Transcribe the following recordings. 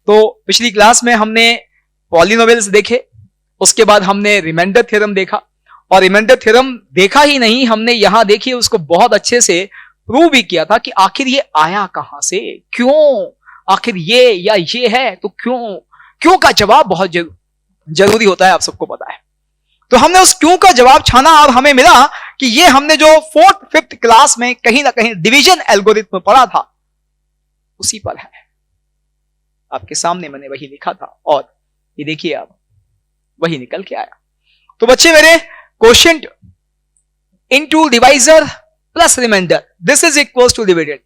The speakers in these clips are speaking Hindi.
तो पिछली क्लास में हमने पॉलिनोमियल्स देखे, उसके बाद हमने रिमाइंडर थ्योरम देखा, और रिमाइंडर थ्योरम देखा ही नहीं, हमने यहां देखिए उसको बहुत अच्छे से प्रूव भी किया था कि आखिर ये आया कहां से, क्यों, आखिर ये या ये है तो क्यों का जवाब बहुत जरूरी होता है, आप सबको पता है। तो हमने उस क्यों का जवाब छाना और हमें मिला कि ये हमने जो 4th 5th क्लास में कहीं ना कहीं डिवीजन एल्गोरिथम पढ़ा था उसी पर है। आपके सामने मैंने वही लिखा था और ये देखिए आप वही निकल के आया। तो बच्चे मेरे, question into divisor plus remainder, this is equals to dividend,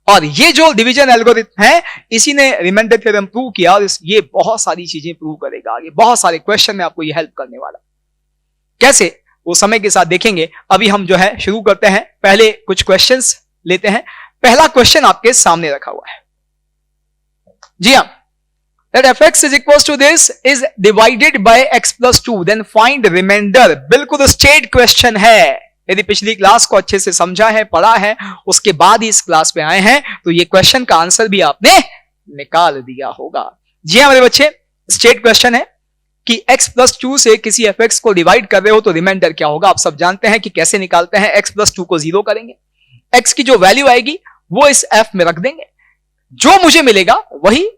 और ये जो डिवीजन एल्गोरिथम है इसी ने रिमाइंडर थ्योरम प्रूव किया, और ये बहुत सारी चीजें प्रूव करेगा आगे, बहुत सारे क्वेश्चन में आपको ये हेल्प करने वाला। कैसे, वो समय के साथ देखेंगे। अभी हम जो है शुरू करते हैं, पहले कुछ क्वेश्चंस लेते हैं। पहला क्वेश्चन आपके सामने रखा हुआ है, जी हां, that fx is equals to this is divided by x plus 2 then find remainder। बिल्कुल स्टेट क्वेश्चन है। यदि पिछली क्लास को अच्छे से समझा है, पढ़ा है, उसके बाद ही इस क्लास पे आए हैं तो ये क्वेश्चन का आंसर भी आपने निकाल दिया होगा। जी हां मेरे बच्चे, स्टेट क्वेश्चन है कि x plus 2 से किसी fx को डिवाइड कर रहे हो तो रिमाइंडर क्या होगा। आप सब जानते हैं कि कैसे निकालते हैं। x plus 2 को 0 करेंगे, x की जो वैल्यू आएगी वो इस f में रख देंगे, जो मुझे मिलेगा वही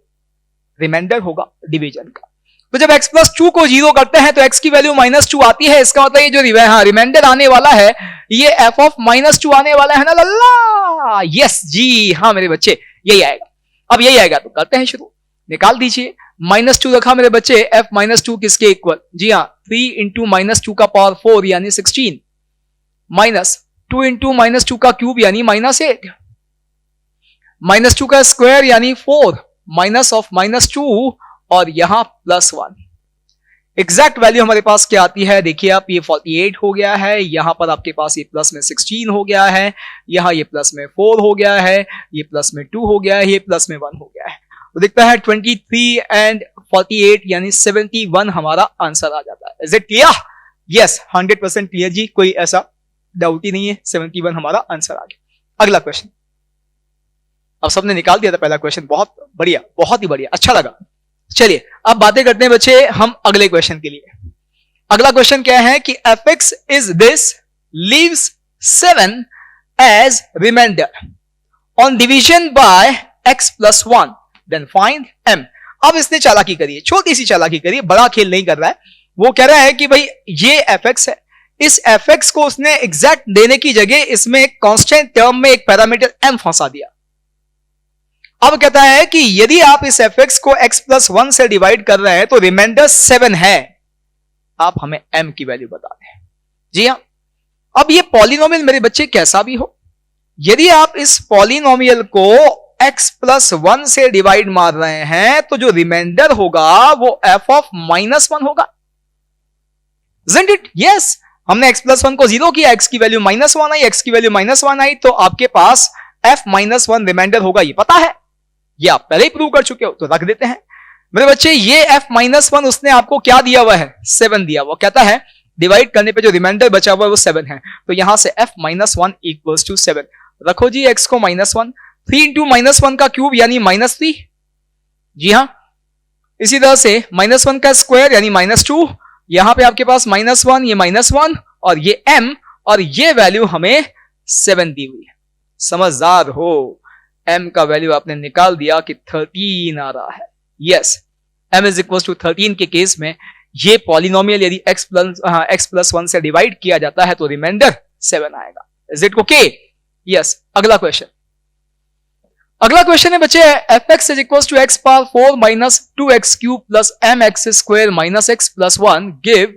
रिमाइंडर होगा डिवीजन का। तो जब x plus 2 को 0 करते हैं तो x की वैल्यू -2 आती है। इसका मतलब ये जो रिमाइंडर आने वाला है ये f of -2 आने वाला है ना लल्ला। यस जी हाँ मेरे बच्चे, यही आएगा। अब यही आएगा तो करते हैं शुरू, निकाल दीजिए। -2 रखा मेरे बच्चे, f -2 किसके इक्वल, जी हाँ 3 इंटू -2 का पावर 4 यानी 16, -2 इंटू -2 का क्यूब यानी -8, -2 का स्क्वायर यानी 4, माइनस ऑफ -2 और यहां +1। एग्जैक्ट वैल्यू हमारे पास क्या आती है, देखिए आप, ये 48 हो गया है, यहां पर आपके पास ये प्लस में 16 हो गया है, यहां ये प्लस में 4 हो गया है, ये प्लस में 2 हो गया है, ये प्लस में 1 हो गया है। तो दिखता है 23 एंड 48 यानी 71 हमारा आंसर आ जाता है। Is it clear? Yes 100% clear जी, कोई ऐसा डाउट ही नहीं है, 71 हमारा आंसर आ गया। अगला क्वेश्चन, अब सबने निकाल दिया था पहला क्वेश्चन, बहुत बढ़िया, बहुत ही बढ़िया, अच्छा लगा। चलिए अब बातें करते हैं बच्चे हम अगले क्वेश्चन के लिए। अगला क्वेश्चन क्या है कि fx is this leaves 7 as remainder on division by x plus 1 then find m। अब इसने चालाकी करी है, छोटी सी चालाकी करी है, बड़ा खेल नहीं कर रहा है। वो कह रहा है कि भाई ये fx है, इस fx को उसने एग्जैक्ट देने की जगह इसमें एक कांस्टेंट टर्म में एक पैरामीटर m फंसा दिया। अब कहता है कि यदि आप इस fx को x plus 1 से डिवाइड कर रहे हैं तो रिमाइंडर 7 है, आप हमें m की वैल्यू बता दें। जी हां, अब ये पॉलिनोमियल मेरे बच्चे कैसा भी हो, यदि आप इस पॉलिनोमियल को x plus 1 से डिवाइड मार रहे हैं तो जो रिमाइंडर होगा वो f of -1 होगा। Isn't it? Yes, हमने x plus 1 को 0 किया, x की वैल्यू -1 आई, x की वैल्यू -1 आई, तो आपके पास f -1 रिमाइंडर होगा, ये पता है, ये आप पहले ही प्रूव कर चुके हो, तो रख देते हैं। मेरे बच्चे ये f -1 उसने आपको क्या दिया हुआ है, 7 दिया हुआ, कहता है डिवाइड करने पे जो रिमाइंडर बचा हुआ है वो 7 है, तो यहां से f -1 इक्वल्स टू 7 रखो जी, x को -1, 3 इंटू -1 का क्यूब यानी -3, जी हां, इसी तरह से -1 का स्क्वायर यानी -2, यहां पे आपके पास -1, ये -1 और ये m, और ये वैल्यू हमें 7 दी हुई है। समझदार हो, m का वैल्यू आपने निकाल दिया कि 13 आ रहा है। Yes, m is equal to 13 के केस में ये पॉलिनोमियल यदि x plus 1 से डिवाइड किया जाता है तो रिमाइंडर 7 आएगा। Is it okay? यस। अगला क्वेश्चन, अगला क्वेश्चन है बच्चे, fx is equal to x power 4 minus 2x cube plus mx square minus x plus 1 give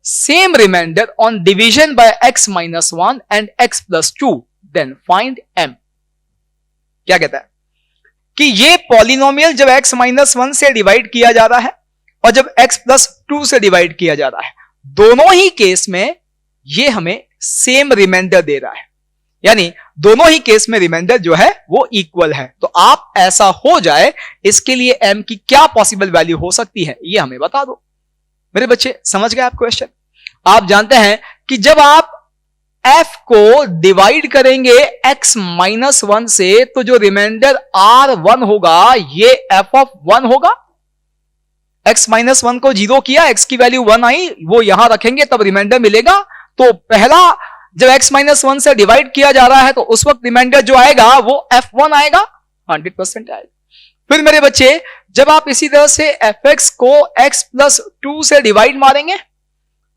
same remainder on division by x minus 1 and x plus 2 then find m। क्या कहता है कि ये पॉलिनोमियल जब x माइनस 1 से डिवाइड किया जा रहा है और जब x प्लस 2 से डिवाइड किया जा रहा है, दोनों ही केस में ये हमें सेम रिमाइंडर दे रहा है, यानी दोनों ही केस में रिमाइंडर जो है वो इक्वल है। तो आप ऐसा हो जाए इसके लिए m की क्या पॉसिबल वैल्यू हो सकती है ये हमें बता दो। मेरे बच्चे समझ गए आप क्वेश्चन? आप जानते हैं कि जब आप f को डिवाइड करेंगे x माइनस 1 से, तो जो रिमाइंडर r1 होगा ये f ऑफ 1 होगा। x माइनस 1 को 0 किया, x की वैल्यू 1 आई, वो यहां रखेंगे तब रिमाइंडर मिलेगा। तो पहला जब x माइनस 1 से डिवाइड किया जा रहा है तो उस वक्त रिमाइंडर जो आएगा वो f1 आएगा, 100% आएगा। फिर मेरे बच्चे जब आप इसी तरह से fx को x प्लस 2 से डिवाइड मारेंगे,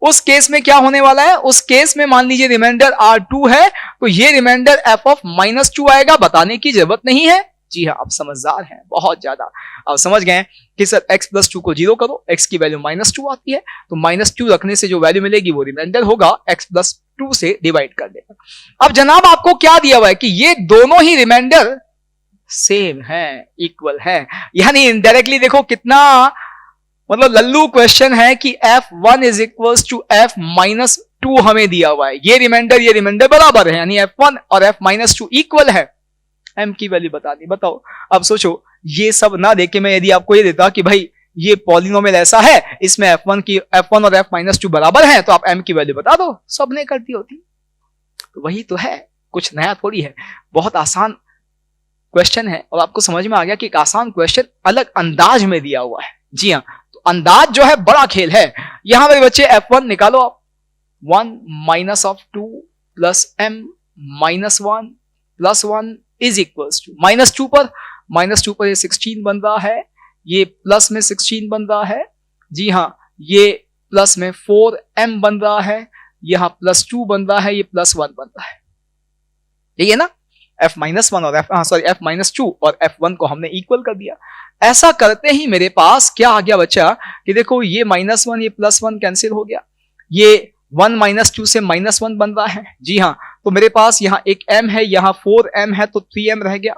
उस केस में क्या होने वाला है, उस केस में मान लीजिए रिमाइंडर r2 है तो ये रिमाइंडर f ऑफ माइनस 2 आएगा, बताने की जरूरत नहीं है। जी हाँ, आप समझदार हैं बहुत ज्यादा, आप समझ गए कि सर x प्लस 2 को 0 करो, x की वैल्यू माइनस 2 आती है, तो माइनस 2 रखने से जो वैल्यू मिलेगी वो रिमाइंडर होगा, x प्लस 2 से डिवाइड कर देगा। अब जनाब आपको क्या दिया हुआ है कि ये दोनों ही रिमाइंडर सेम है, इक्वल है, यानी इनडायरेक्टली देखो कितना मतलब लल्लू क्वेश्चन है कि f1 is equals to f minus 2 हमें दिया हुआ है, ये रिमाइंडर बराबर है, यानी f1 और f माइनस 2 इक्वल है, m की वैल्यू बता दी। बताओ अब सोचो, ये सब ना देके मैं यदि आपको ये देता कि भाई ये पॉलिनोमियल ऐसा है, इसमें f1 और f माइनस 2 बराबर है, तो आप m की वैल्यू बता दो, सबने कर दी होती। तो वही तो है, कुछ नया थोड़ी है, बहुत आसान क्वेश्चन है और आपको समझ में आ गया कि एक आसान क्वेश्चन अलग अंदाज में दिया हुआ है। जी हाँ, तो अंदाज जो है बड़ा खेल है। यहां मेरे बच्चे f1 निकालो आप, 1 minus of 2 plus m minus 1 plus 1 is equals to minus 2 पर ये 16 बन रहा है, ये प्लस में 16 बन रहा है। जी हाँ, ये प्लस में 4m बन रहा है, यहां प्लस 2 बन रहा है, ये प्लस 1 बन रहा है, ठीक है ना। f माइनस 1 और f माइनस 2 और f1 को हमने इक्वल कर दिया। ऐसा करते ही मेरे पास क्या आ गया बच्चा कि देखो ये माइनस 1 ये प्लस 1 कैंसिल हो गया, ये 1 माइनस 2 से माइनस 1 बन रहा है। जी हाँ, तो मेरे पास यहाँ एक m है, यहाँ 4m है, तो 3m रह गया।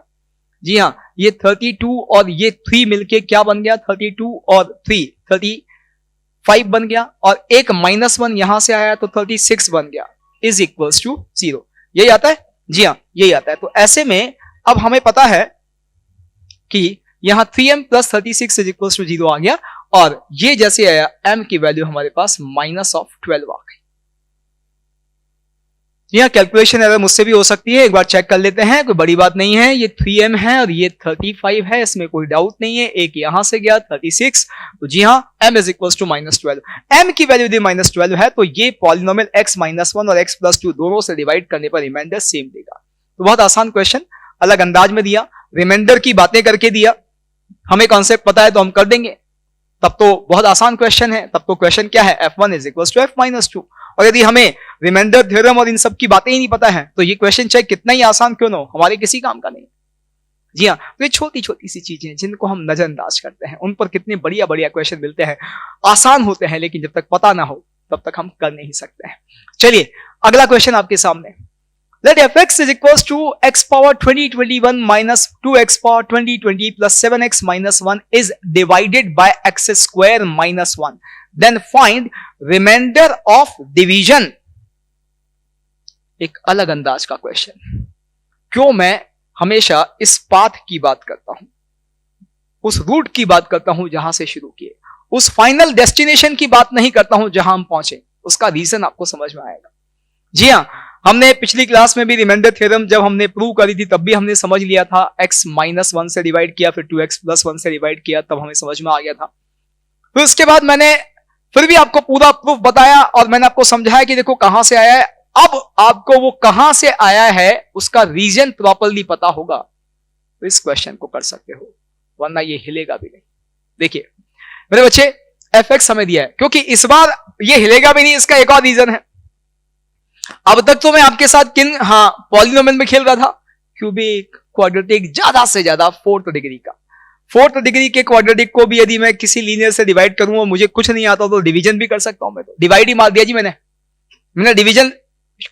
जी हाँ, ये 32 और ये 3 मिलके क्या बन गया, 32 और 3 35 बन गया, और एक माइनस 1 यहां से आया तो 36 बन गया, इज इक्वल्स टू 0। यही आता है, जी हाँ यही आता है। तो ऐसे में अब हमें पता है कि यहां 3m plus 36 is equals to 0 आ गया, और ये जैसे आया m की वैल्यू हमारे पास माइनस ऑफ 12 आ गई। यहां कैलकुलेशन एरर मुझसे भी हो सकती है, एक बार चेक कर लेते हैं, कोई बड़ी बात नहीं है। ये 3m है और ये 35 है, इसमें कोई डाउट नहीं है, एक यहां से गया 36, तो जी हाँ m is equals to minus 12। m की वैल्यू यदि माइनस 12 है तो ये पॉलिनोमियल x माइनस 1 और x प्लस 2 दोनों से डिवाइड करने पर रिमाइंडर सेम देगा। तो बहुत आसान क्वेश्चन, अलग अंदाज में दिया, रिमाइंडर की बातें करके दिया, हमें कॉन्सेप्ट पता है तो हम कर देंगे, तब तो बहुत आसान क्वेश्चन है। तब तो क्वेश्चन क्या है, f1 is equals to f minus 2। और यदि हमें रिमाइंडर थ्योरम और इन सब की बातें ही नहीं पता है तो ये क्वेश्चन चाहे कितना ही आसान क्यों ना हो, हमारे किसी काम का नहीं। जी हाँ, तो ये छोटी छोटी सी चीजें जिनको हम नजरअंदाज करते हैं, उन पर कितने बढ़िया बढ़िया क्वेश्चन मिलते हैं, आसान होते हैं, लेकिन जब तक पता ना हो तब तक हम कर नहीं सकते हैं। चलिए अगला क्वेश्चन आपके सामने, let fx is equals to x power 2021 minus 2x power 2020 plus 7x minus 1 is divided by x square minus 1, then find remainder of division। एक अलग अंदाज का क्वेश्चन। क्यों मैं हमेशा इस पाथ की बात करता हूं, उस रूट की बात करता हूं जहां से शुरू किए, उस फाइनल डेस्टिनेशन की बात नहीं करता हूं जहां हम पहुंचे, उसका रीजन आपको समझ में आएगा। जी हां, हमने पिछली क्लास में भी रिमाइंडर थ्योरम जब हमने प्रूव करी थी तब भी हमने समझ लिया था, x माइनस 1 से डिवाइड किया, फिर 2x प्लस 1 से डिवाइड किया, तब हमें समझ में आ गया था। फिर उसके बाद मैंने फिर भी आपको पूरा प्रूफ बताया और मैंने आपको समझाया कि देखो कहां से आया है। अब आपको वो कहां से आया है उसका रीजन प्रॉपरली पता होगा तो इस क्वेश्चन को कर सकते हो, वरना ये हिलेगा भी नहीं। देखिए मेरे बच्चे, fx हमें दिया है, क्योंकि इस बार ये हिलेगा भी नहीं, इसका एक और रीजन है। अब तक तो मैं आपके साथ पॉलिनोमियल में खेल रहा था, क्यूबिक, क्वाड्रेटिक, ज्यादा से ज्यादा फोर्थ डिग्री का। फोर्थ डिग्री के क्वाड्रेटिक को भी यदि मैं किसी लीनियर से डिवाइड करूं और मुझे कुछ नहीं आता तो डिवीजन भी कर सकता हूं। मैं तो डिवाइड ही मार दिया जी, मैंने डिवीजन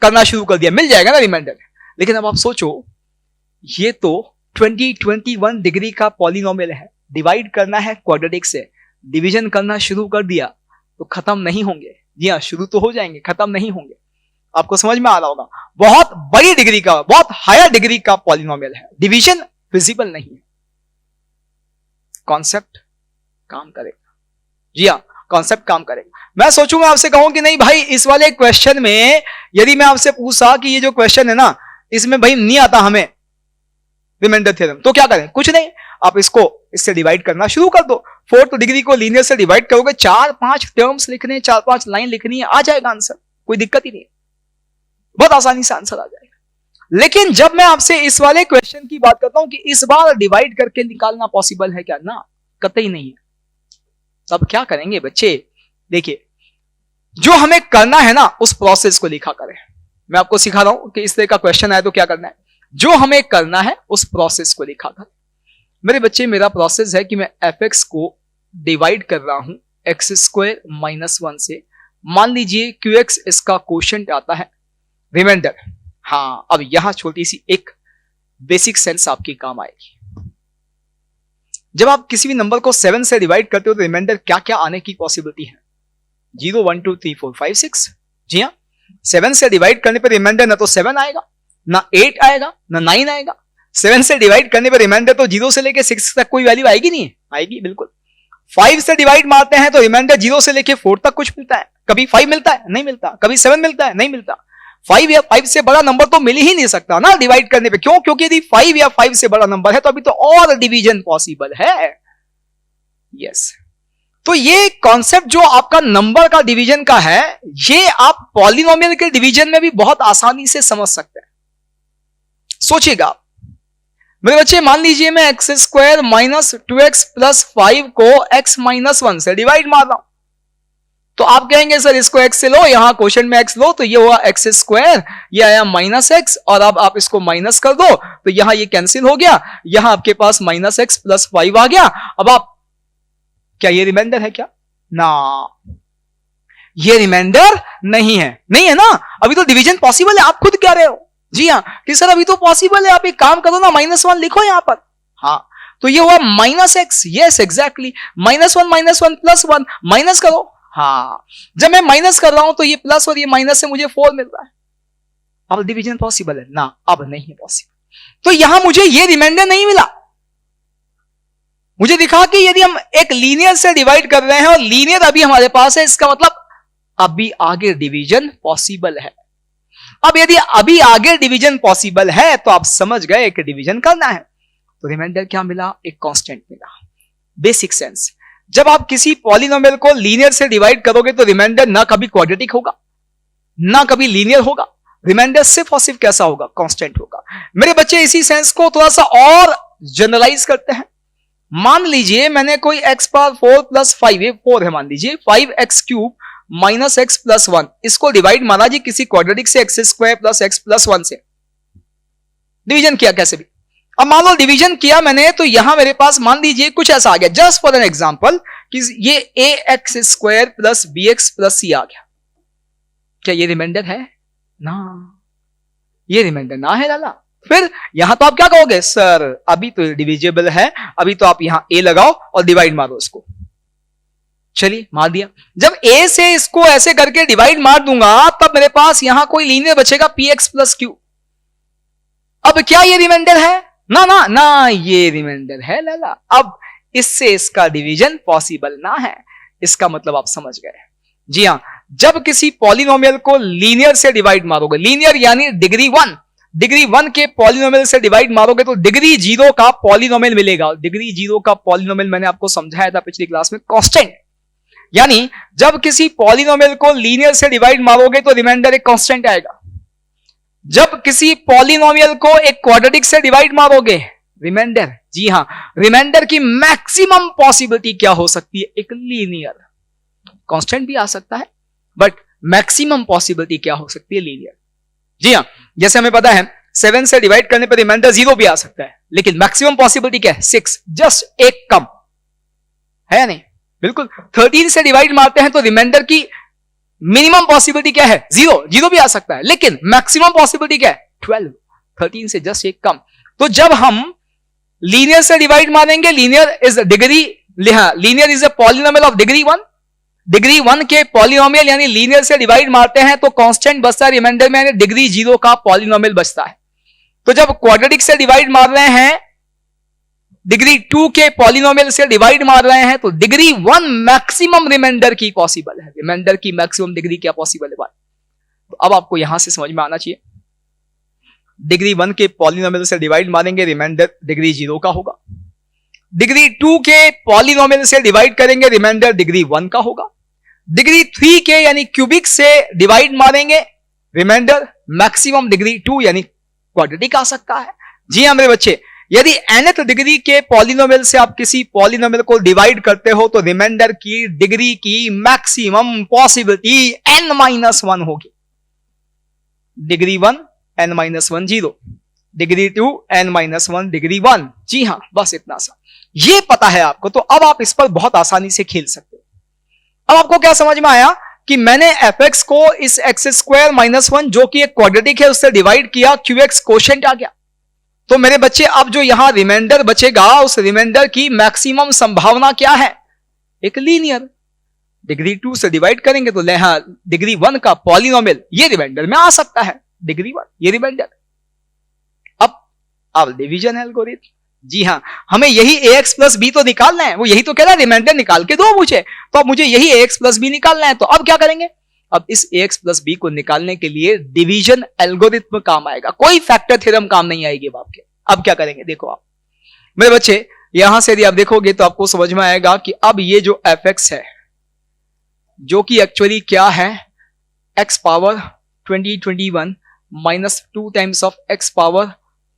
करना शुरू कर दिया, मिल जाएगा ना रिमाइंडर। लेकिन अब आप सोचो, ये तो 2021 डिग्री का पॉलिनोमियल है, डिवाइड करना है क्वाड्रेटिक से, डिवीजन करना शुरू कर दिया तो खत्म नहीं होंगे। जी हाँ, शुरू तो हो जाएंगे, खत्म नहीं होंगे। आपको समझ में आ रहा होगा, बहुत बड़ी डिग्री का, बहुत हायर डिग्री का पॉलिनोमियल है, डिवीजन फिजिबल नहीं है, कॉन्सेप्ट काम करेगा। जी हाँ, कॉन्सेप्ट काम करेगा। मैं सोचूंगा आपसे कहूं कि नहीं भाई इस वाले क्वेश्चन में यदि मैं आपसे पूछा कि ये जो क्वेश्चन है ना इसमें भाई नहीं आता हमें रिमाइंडर थ्योरम, तो क्या करें? कुछ नहीं, आप इसको इससे डिवाइड करना शुरू कर दो। 4th डिग्री को लीनियर से डिवाइड करोगे, 4-5 टर्म्स लिखने, 4-5 लाइन लिखनी है, आ जाएगा आंसर, कोई दिक्कत ही नहीं, बहुत आसानी से आंसर आ जाएगा। लेकिन जब मैं आपसे इस वाले क्वेश्चन की बात करता हूं कि इस बार डिवाइड करके निकालना पॉसिबल है क्या, ना कतई नहीं है। तब क्या करेंगे बच्चे? देखिए जो हमें करना है ना उस प्रोसेस को लिखा करें। मैं आपको सिखा रहा हूं कि इस तरह का क्वेश्चन आए तो क्या करना है। जो हमें करना है उस प्रोसेस को लिखा करें। मेरे बच्चे मेरा प्रोसेस है कि मैं fx को डिवाइड कर रहा हूं x² - 1 से। मान लीजिए qx इसका क्वोशिएंट आता है, रिमाइंडर। हाँ, अब यहां छोटी सी एक बेसिक सेंस आपकी काम आएगी। जब आप किसी भी नंबर को 7 से डिवाइड करते हो तो रिमाइंडर क्या क्या आने की पॉसिबिलिटी है? 0 1 2 3 4 5 6। जी हाँ, 7 से डिवाइड करने पर रिमाइंडर ना तो 7 आएगा, ना 8 आएगा, ना 9 आएगा। 7 से डिवाइड करने पर रिमाइंडर तो 0 से लेके 6 तक कोई वैल्यू आएगी नहीं? आएगी बिल्कुल। 5 से डिवाइड मारते हैं तो रिमाइंडर 0 से लेके 4 तक कुछ मिलता है। कभी 5 मिलता है? नहीं मिलता। कभी 7 मिलता है? नहीं मिलता। 5 या 5 से बड़ा नंबर तो मिल ही नहीं सकता ना डिवाइड करने पे। क्यों? क्योंकि यदि 5 या 5 से बड़ा नंबर है तो अभी तो और डिवीजन पॉसिबल है। यस, तो ये कॉन्सेप्ट जो आपका नंबर का डिवीजन का है, ये आप पॉलिनोमियल के डिवीजन में भी बहुत आसानी से समझ सकते हैं। सोचिएगा मेरे बच्चे, मान लीजिए मैं x² - 2x + 5 को x - 1 से डिवाइड मार रहा हूं, तो आप कहेंगे सर इसको x से लो, यहां क्वोशिएंट में x लो, तो ये हुआ x², ये आया -x, और अब आप इसको माइनस कर दो तो यहां ये कैंसिल हो गया, यहां आपके पास -x + 5 आ गया। अब आप, क्या ये रिमाइंडर है क्या? ना, ये रिमाइंडर नहीं है। नहीं है ना, अभी तो डिवीजन पॉसिबल है। आप खुद कह रहे हो जी हाँ कि सर अभी तो पॉसिबल है, आप एक काम करो ना -1 लिखो यहां पर। हाँ, तो ये हुआ -x। यस एग्जैक्टली, -1 - 1 + 1 माइनस करो। हाँ, जब मैं माइनस कर रहा हूं तो ये प्लस और ये माइनस से मुझे 4 मिल रहा है। अब डिवीजन पॉसिबल है ना? अब नहीं है पॉसिबल। तो यहां मुझे ये रिमाइंडर नहीं मिला। मुझे दिखा कि यदि हम एक लीनियर से डिवाइड कर रहे हैं और लीनियर अभी हमारे पास है, इसका मतलब अभी आगे डिवीजन पॉसिबल है। अब यदि अभी आगे डिवीजन पॉसिबल है तो आप समझ गए कि डिवीजन करना है। तो रिमाइंडर क्या मिला? एक कांस्टेंट मिला। बेसिक सेंस, जब आप किसी पॉलिनोमियल को लीनियर से डिवाइड करोगे तो रिमाइंडर ना कभी क्वाड्रेटिक होगा, ना कभी लीनियर होगा। रिमाइंडर सिर्फ और सिर्फ कैसा होगा? कांस्टेंट होगा। मेरे बच्चे इसी सेंस को थोड़ा सा और जनरलाइज करते हैं। मान लीजिए मैंने कोई x⁴ + 5, ये 4 है, मान लीजिए 5x³ - x + 1, इसको डिवाइड माना जी किसी क्वाड्रेटिक से x² + x + 1 से। डिवीजन किया कैसे भी। अब मान लो डिवीजन किया मैंने, तो यहां मेरे पास मान लीजिए कुछ ऐसा आ गया, जस्ट फॉर एन एग्जांपल कि ये ax² + bx + c आ गया। क्या ये रिमाइंडर है? ना, ये रिमाइंडर ना है लाला। फिर यहां तो आप क्या कहोगे? सर अभी तो डिविजिबल है, अभी तो आप यहां a लगाओ और डिवाइड मारो इसको। चलिए मार दिया। जब a से इसको ऐसे करके डिवाइड मार दूंगा तब मेरे पास यहां कोई लीनियर बचेगा px + q। अब क्या ये रिमाइंडर है? ना ना ना, ये रिमाइंडर है लाला। अब इससे इसका डिवीजन पॉसिबल ना है। इसका मतलब आप समझ गए। जी हां, जब किसी पॉलिनोमियल को लीनियर से डिवाइड मारोगे, लीनियर यानी डिग्री 1 के पॉलिनोमियल से डिवाइड मारोगे तो डिग्री 0 का पॉलिनोमियल मिलेगा। डिग्री 0 का पॉलिनोमियल मैंने आपको समझाया था पिछली क्लास में, कांस्टेंट। यानी जब किसी पॉलिनोमियल को लीनियर से डिवाइड मारोगे तो रिमाइंडर एक कांस्टेंट आएगा। जब किसी पॉलिनोमियल को एक क्वाड्रेटिक से डिवाइड मारोगे, रिमाइंडर, जी हां, रिमाइंडर की मैक्सिमम पॉसिबिलिटी क्या हो सकती है? एक लीनियर। कांस्टेंट भी आ सकता है बट मैक्सिमम पॉसिबिलिटी क्या हो सकती है? लीनियर। जी हां, जैसे हमें पता है 7 से डिवाइड करने पर रिमाइंडर 0 भी आ सकता है, लेकिन मैक्सिमम पॉसिबिलिटी क्या है? 6, जस्ट एक कम है या नहीं? बिल्कुल। 13 से डिवाइड मारते हैं तो रिमाइंडर की मिनिमम पॉसिबिलिटी क्या है? 0 भी आ सकता है, लेकिन मैक्सिमम पॉसिबिलिटी क्या है? 12, 13 से जस्ट एक कम। तो जब हम लीनियर से डिवाइड मारेंगे, linear is degree, linear is a polynomial of degree 1। Degree 1 के पॉलिनोमियल यानी लीनियर से डिवाइड मारते हैं तो कांस्टेंट बचता है रिमाइंडर में, यानी डिग्री 0 का पॉलिनोमियल बचता है। तो जब क्वाड्रेटिक से डिवाइड मार रहे हैं, डिग्री 2 के पॉलिनोमियल से डिवाइड मार रहे हैं तो डिग्री 1 मैक्सिमम रिमाइंडर की पॉसिबल है। रिमाइंडर की मैक्सिमम डिग्री क्या पॉसिबल है बात? तो अब आपको यहां से समझ में आना चाहिए, डिग्री 1 के पॉलिनोमियल से डिवाइड मारेंगे, रिमाइंडर डिग्री 0 का होगा। डिग्री 2 के पॉलिनोमियल से डिवाइड करेंगे, रिमाइंडर डिग्री 1 का होगा। डिग्री 3 के यानी क्यूबिक से डिवाइड मारेंगे, रिमाइंडर मैक्सिमम डिग्री 2 यानी क्वाड्रेटिक आ सकता है। जी हां मेरे बच्चे, यदि nth डिग्री के पॉलिनोमियल से आप किसी पॉलिनोमियल को डिवाइड करते हो तो रिमाइंडर की डिग्री की मैक्सिमम पॉसिबिलिटी n-1 होगी। Degree 1 n-1 0, degree 2 n-1 degree 1। जी हां, बस इतना सा ये पता है आपको, तो अब आप इस पर बहुत आसानी से खेल सकते हो। अब आपको क्या समझ में आया कि मैंने fx को इस x² -1 जो कि एक क्वाड्रेटिक है उससे डिवाइड किया, qx कोशेंट आ गया। तो मेरे बच्चे अब जो यहां रिमाइंडर बचेगा उस रिमाइंडर की मैक्सिमम संभावना क्या है? एक लीनियर। डिग्री 2 से डिवाइड करेंगे तो डिग्री 1 का पॉलिनोमियल ये रिमाइंडर में आ सकता है, डिग्री 1 ये रिमाइंडर। अब डिवीजन एल्गोरिथम, जी हां, हमें यही ax प्लस बी तो निकालना है, वो यही तो कह रहा है रिमाइंडर निकाल के दो मुझे, तो अब मुझे यही ax प्लस बी निकालना है। तो अब क्या करेंगे? अब इस ax प्लस बी को निकालने के लिए डिवीजन एल्गोरिथम काम आएगा, कोई फैक्टर थ्योरम काम नहीं आएगी बाप के। अब क्या करेंगे देखो आप मेरे बच्चे, यहां से यदि आप देखोगे तो आपको समझ में आएगा कि अब ये जो fx है जो कि एक्चुअली क्या है, x power 2021 minus 2 times of x power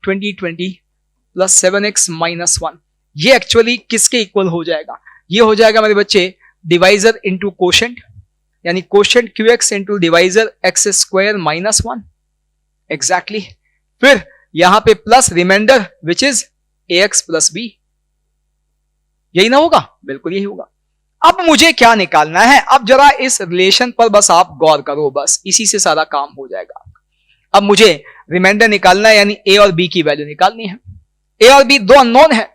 2020 plus 7x minus 1, ये एक्चुअली किसके इक्वल हो जाएगा? ये हो जाएगा मेरे बच्चे डिवाइजर इंटू कोशेंट, यानी quotient qx into divisor x² minus 1 exactly. फिर यहां पे plus remainder which is ax plus B, यही ना होगा? बिल्कुल यही होगा। अब मुझे क्या निकालना है? अब जरा इस रिलेशन पर बस आप गौर करो, बस इसी से सारा काम हो जाएगा। अब मुझे रिमाइंडर निकालना है, यानी a और b की वैल्यू निकालनी है। a और b दो अननोन है,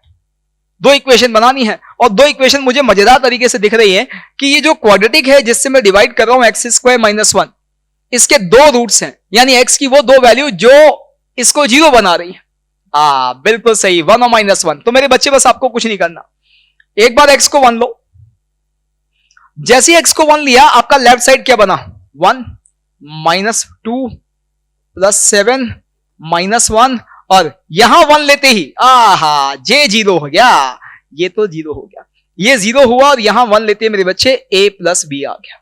दो इक्वेशन बनानी है, और दो इक्वेशन मुझे मजेदार तरीके से दिख रही है कि ये जो क्वाड्रेटिक है जिससे मैं डिवाइड कर रहा हूं x² माइनस 1, इसके दो रूट्स हैं, यानी x की वो दो वैल्यू जो इसको 0 बना रही है। बिल्कुल सही, 1 और -1। तो मेरे बच्चे बस आपको कुछ नहीं करना, एक बार x को 1 लो, जैसे ही x को 1 लिया आपका लेफ्ट साइड क्या बना? 1 -2 प्लस 7 -1, और यहां 1 लेते ही जे 0 हो गया, ये तो 0 हो गया, ये 0 हुआ, और यहां 1 लेते मेरे बच्चे a प्लस बी आ गया।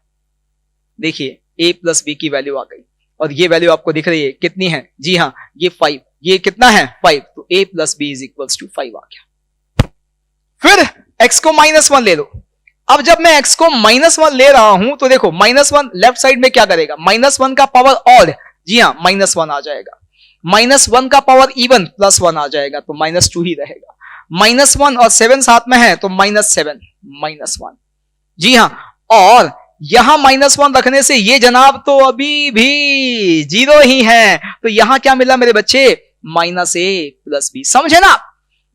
देखिए a प्लस बी की वैल्यू आ गई, और ये वैल्यू आपको दिख रही है कितनी है? जी हां, ये 5, ये कितना है? 5, तो a plus b is equals to 5 आ गया। फिर x को -1 ले लो। अब जब मैं x को -1 ले रहा हूं तो देखो -1 लेफ्ट साइड में क्या करेगा? -1 का पावर ऑड, जी हां -1 आ जाएगा, -1 का पावर इवन +1 आ जाएगा, तो -2 ही रहेगा। -1 और 7 साथ में है तो -7 -1, जी हां, और यहां -1 रखने से ये जनाब तो अभी भी 0 ही है, तो यहां क्या मिला मेरे बच्चे? -a plus b. समझे ना?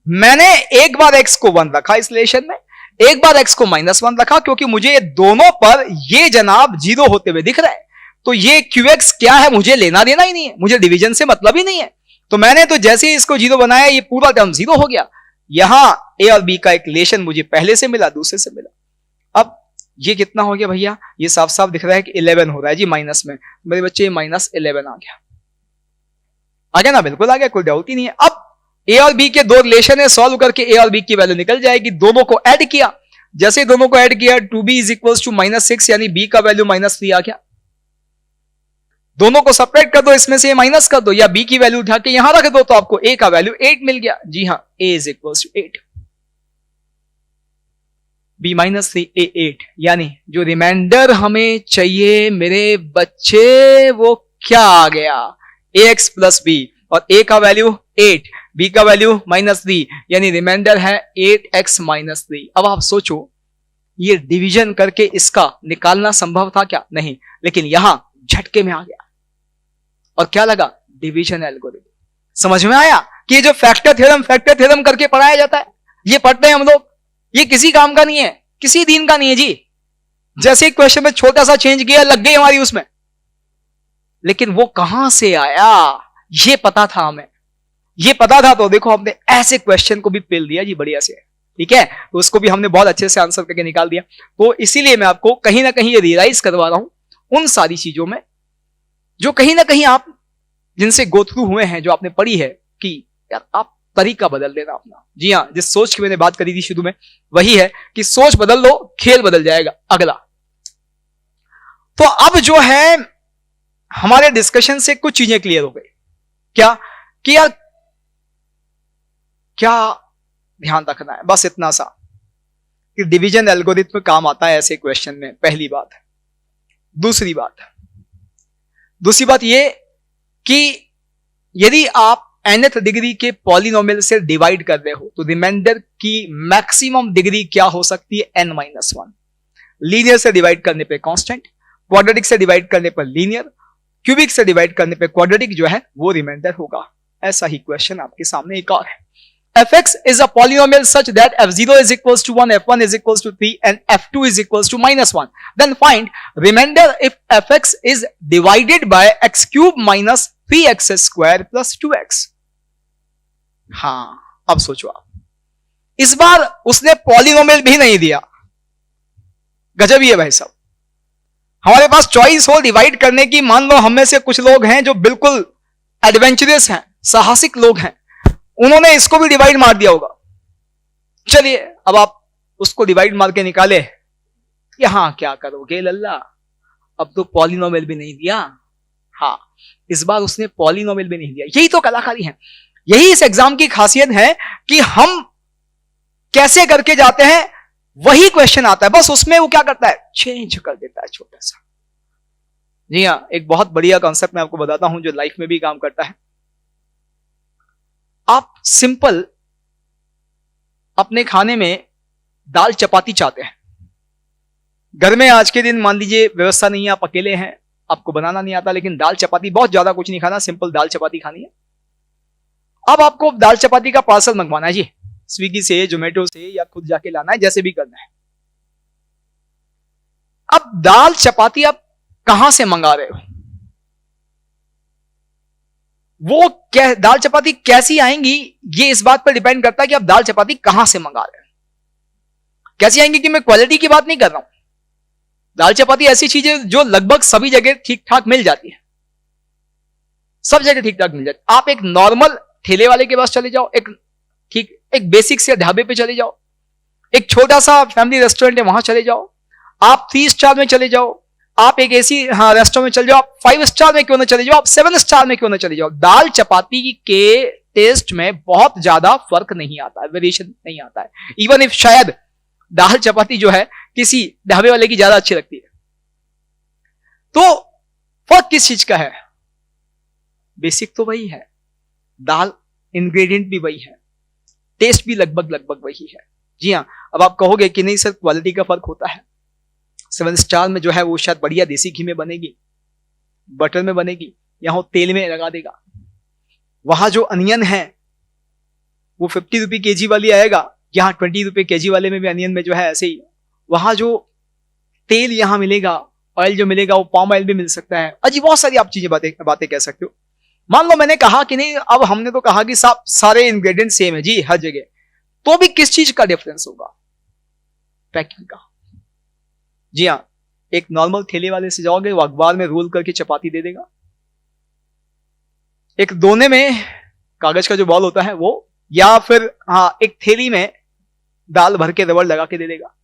मैंने एक बार x को 1 रखा इस रिलेशन में, एक बार x को -1 रखा, क्योंकि मुझे दोनों पर ये जनाब 0 होते हुए दिख रहा है, तो ये qx क्या है मुझे लेना देना ही नहीं है, मुझे डिवीजन से मतलब ही नहीं है। तो मैंने तो जैसे ही इसको 0 बनाया ये पूरा टर्म 0 हो गया। यहां a और b का एक रिलेशन मुझे पहले से मिला, दूसरे से मिला। अब ये कितना हो गया भैया? ये साफ साफ दिख रहा है कि 11 हो रहा है जी माइनस में, मेरे बच्चे -11 आ गया, आ गया ना? बिल्कुल आ गया, कोई डाउट ही नहीं है। अब a और b के दो रिलेशन है, सॉल्व करके a और b की वैल्यू निकल जाएगी। दोनों को ऐड किया, जैसे दोनों को ऐड किया 2b इज इक्वल्स टू -6, यानी b का वैल्यू -3 आ गया। दोनों को सेपरेट कर दो, इसमें से माइनस कर दो, या b की वैल्यू उठा के यहां रख दो, तो आपको a का वैल्यू 8 मिल गया। जी हां, a is equals to 8, b -3 a 8, यानी जो रिमाइंडर हमें चाहिए मेरे बच्चे वो क्या आ गया? ax प्लस b, और a का वैल्यू 8, b का वैल्यू -3, यानी रिमाइंडर है 8x -3। अब आप सोचो ये डिवीजन करके इसका निकालना संभव था क्या? नहीं, लेकिन यहां झटके में आ गया, और क्या लगा? Division algorithm. समझ में आया कि ये जो फैक्टर थ्योरम करके पढ़ाया जाता है, ये पढ़ते हैं हम लोग, ये किसी काम का नहीं है, किसी दिन का नहीं है जी। जैसे एक क्वेश्चन में छोटा सा चेंज किया, लग गई हमारी उसमें, लेकिन वो कहां से आया ये पता था हमें, ये पता था तो देखो हमने ऐसे क्वेश्चन को भी पेल दिया जी बढ़िया से, ठीक है, तो उसको भी हमने बहुत अच्छे से आंसर करके निकाल दिया। तो इसीलिए मैं आपको कहीं ना कहीं ये रियलाइज करवा रहा हूं उन सारी चीजों में जो कहीं ना कहीं आप जिनसे गो थ्रू हुए हैं, जो आपने पढ़ी है, कि यार आप तरीका बदल देना अपना। जी हाँ, जिस सोच की मैंने बात करी थी शुरू में वही है कि सोच बदल लो, खेल बदल जाएगा। अगला तो अब जो है हमारे डिस्कशन से कुछ चीजें क्लियर हो गई। क्या कि यार क्या ध्यान रखना है, बस इतना सा कि डिवीजन एल्गोरिथम काम आता है ऐसे क्वेश्चन में, पहली बात है। दूसरी बात ये कि यदि आप nth डिग्री के पॉलिनोमियल से डिवाइड कर रहे हो तो रिमाइंडर की मैक्सिमम डिग्री क्या हो सकती है, n-1। लीनियर से डिवाइड करने पे कांस्टेंट, क्वाड्रेटिक से डिवाइड करने पर लीनियर, क्यूबिक से डिवाइड करने पे क्वाड्रेटिक जो है वो रिमाइंडर होगा। ऐसा ही क्वेश्चन आपके सामने एक और है। fx is a polynomial such that f0 is equals to 1, f1 is equals to 3 and f2 is equals to -1. Then find remainder if fx is divided by x cube minus 3x square plus 2x. हाँ, अब सोचो आप, इस बार उसने पॉलिनोमियल भी नहीं दिया। गजब ही है भाई साहब। हमारे पास चॉइस हो डिवाइड करने की, मान लो हम में से कुछ लोग हैं जो बिल्कुल एडवेंचरस हैं, साहसिक लोग हैं, उन्होंने इसको भी डिवाइड मार दिया होगा। चलिए अब आप उसको डिवाइड मार के निकाले, यहां क्या करोगे लल्ला, अब तो पॉलिनोमियल भी नहीं दिया। हाँ, इस बार उसने पॉलिनोमियल भी नहीं दिया। यही तो कलाकारी है, यही इस एग्जाम की खासियत है कि हम कैसे करके जाते हैं वही क्वेश्चन आता है, बस उसमें वो क्या करता है, चेंज कर देता है छोटा सा। जी हाँ, एक बहुत बढ़िया कॉन्सेप्ट मैं आपको बताता हूं जो लाइफ में भी काम करता है। आप सिंपल अपने खाने में दाल चपाती चाहते हैं, घर में आज के दिन मान लीजिए व्यवस्था नहीं है, आप अकेले हैं, आपको बनाना नहीं आता, लेकिन दाल चपाती, बहुत ज्यादा कुछ नहीं खाना, सिंपल दाल चपाती खानी है। अब आपको दाल चपाती का पार्सल मंगवाना है जी, स्विगी से, जोमेटो से, या खुद जाके लाना है, जैसे भी करना है। अब दाल चपाती आप कहां से मंगा रहे हो, वो दाल चपाती कैसी आएंगी ये इस बात पर डिपेंड करता है कि आप दाल चपाती कहां से मंगा रहे हो। कैसी आएंगी कि मैं क्वालिटी की बात नहीं कर रहा हूं, दाल चपाती ऐसी चीज है जो लगभग सभी जगह ठीक ठाक मिल जाती है, सब जगह ठीक ठाक मिल जाती है। आप एक नॉर्मल ठेले वाले के पास चले जाओ, एक बेसिक से ढाबे पे चले जाओ, एक छोटा सा फैमिली रेस्टोरेंट है वहां चले जाओ, आप 3 स्टार में चले जाओ, आप एक ऐसी रेस्टोरेंट में चले जाओ, आप 5 स्टार में क्यों ना चले जाओ, आप 7 स्टार में क्यों ना चले जाओ, दाल चपाती के टेस्ट में बहुत ज्यादा फर्क नहीं आता है, वेरिएशन नहीं आता है। इवन इफ शायद दाल चपाती जो है किसी ढाबे वाले की ज्यादा अच्छी लगती है, तो फर्क किस चीज का है, बेसिक तो वही है, दाल इंग्रेडिएंट भी वही है, टेस्ट भी लगभग वही है। जी हाँ, अब आप कहोगे कि नहीं सर क्वालिटी का फर्क होता है, 7 स्टार में जो है वो शायद बढ़िया देसी घी में बनेगी, बटर में बनेगी, यहां तेल में लगा देगा, वहां जो अनियन है वो 50 रुपये केजी वाली आएगा, यहां 20 रुपये केजी वाले में भी अनियन में जो है ऐसे ही, वहां जो तेल यहां मिलेगा, ऑयल जो मिलेगा वो पाम ऑयल भी मिल सकता है। अजी बहुत सारी आप चीजें बातें कह सकते हो। मान लो मैंने कहा कि नहीं, अब हमने तो कहा कि सारे इंग्रेडिएंट सेम है जी हर जगह, तो भी किस चीज का डिफरेंस होगा, पैकिंग का। जी हाँ, एक नॉर्मल ठेले वाले से जाओगे वो अखबार में रोल करके चपाती दे देगा, एक दोने में कागज का जो बॉल होता है वो, या फिर एक थैली में दाल भर के रबड़ लगा के दे देगा।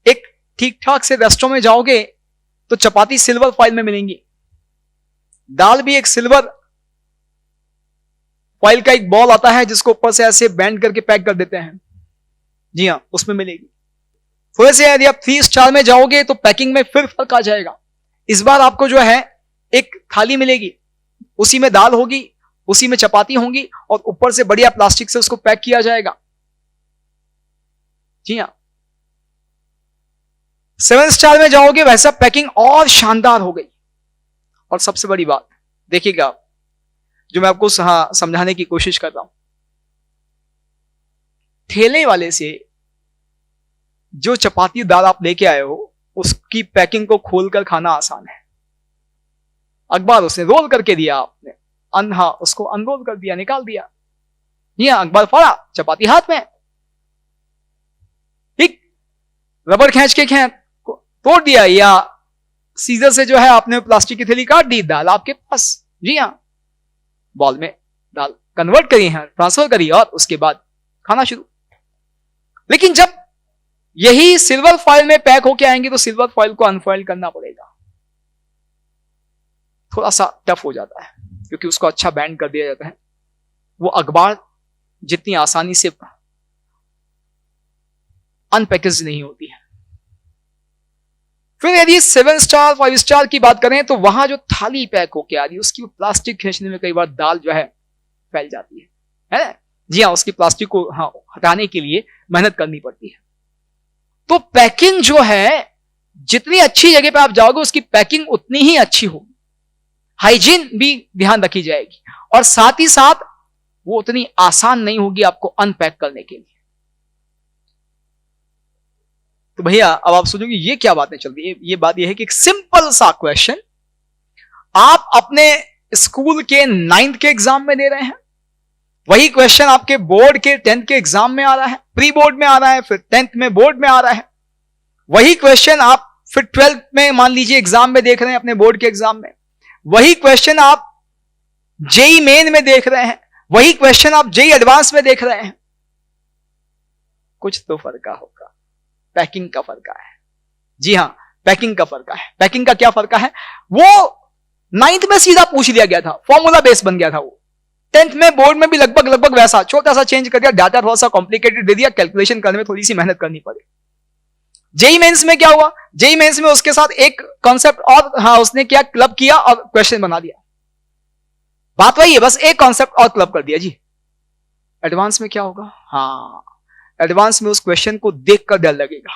एक ठीक ठाक से रेस्टोरेंट में जाओगे तो चपाती सिल्वर फॉइल में मिलेंगी, दाल भी एक सिल्वर फॉइल का एक बॉल आता है जिसको ऊपर से ऐसे बैंड करके पैक कर देते हैं, जी हाँ उसमें मिलेगी। थोड़े से यदि आप 3 स्टार में जाओगे तो पैकिंग में फिर फर्क आ जाएगा। इस बार आपको जो है एक थाली मिलेगी, उसी में दाल होगी, उसी में चपाती होंगी, और ऊपर से बढ़िया प्लास्टिक से उसको पैक किया जाएगा। जी हाँ, 7 स्टार में जाओगे वैसा पैकिंग और शानदार हो गई। और सबसे बड़ी बात देखिएगा, जो मैं आपको समझाने की कोशिश कर रहा हूं, ठेले वाले से जो चपाती दाल आप लेके आए हो उसकी पैकिंग को खोलकर खाना आसान है। अखबार उसने रोल करके दिया आपने, अंधा उसको अनरोल कर दिया, निकाल दिया। यहां अखबार फाड़ा, चपाती हाथ में, ठीक, रबड़ खींच के तोड़ दिया, या सीजर से जो है आपने प्लास्टिक की थैली काट दी, दाल आपके पास। जी हाँ, बॉल में दाल कन्वर्ट करी है, ट्रांसफर करी, और उसके बाद खाना शुरू। लेकिन जब यही सिल्वर फॉइल में पैक होके आएंगे तो सिल्वर फॉइल को अनफॉइल करना पड़ेगा, थोड़ा सा टफ हो जाता है, क्योंकि उसको अच्छा बैंड कर दिया जाता है। वो अखबार जितनी आसानी से अनपैकेज नहीं होती है। फिर यदि 7 स्टार 5 स्टार की बात करें तो वहां जो थाली पैक होके आ रही है उसकी प्लास्टिक खींचने में कई बार दाल जो है फैल जाती है ना? जी हाँ, उसकी प्लास्टिक को हटाने के लिए मेहनत करनी पड़ती है। तो पैकिंग जो है, जितनी अच्छी जगह पे आप जाओगे उसकी पैकिंग उतनी ही अच्छी होगी, हाइजीन भी ध्यान रखी जाएगी, और साथ ही साथ वो उतनी आसान नहीं होगी आपको अनपैक करने के लिए। तो भैया अब आप सोचोगे ये क्या बातें चल रही है। ये बात ये है कि एक सिंपल सा क्वेश्चन आप अपने स्कूल के 9th के एग्जाम में दे रहे हैं, वही क्वेश्चन आपके बोर्ड के 10th के एग्जाम में आ रहा है, प्री बोर्ड में आ रहा है, फिर 10th में बोर्ड में आ रहा है। वही क्वेश्चन आप फिर 12th में मान लीजिए एग्जाम में देख रहे हैं, अपने बोर्ड के एग्जाम में। वही क्वेश्चन आप जेई मेन में देख रहे हैं, वही क्वेश्चन आप जेई एडवांस में देख रहे हैं। कुछ तो फर्क होगा, पैकिंग का फर्क है। जी हां, पैकिंग का फर्क है। पैकिंग का क्या फर्क है? वो 9th में सीधा पूछ लिया गया था, फॉर्मूला बेस बन गया था वो। 10th में बोर्ड में भी लगभग वैसा, छोटा सा चेंज कर दिया, डाटा थोड़ा सा कॉम्प्लिकेटेड दे दिया, कैलकुलेशन करने में थोड़ी सी मेहनत करनी पड़ी। जेई मेंस में क्या हुआ? जेई मेंस में उसके साथ एक कॉन्सेप्ट और उसने क्या क्लब किया और क्वेश्चन बना दिया। बात वही है, बस एक कॉन्सेप्ट और क्लब कर दिया जी। एडवांस में क्या होगा? एडवांस में उस क्वेश्चन को देखकर डर लगेगा,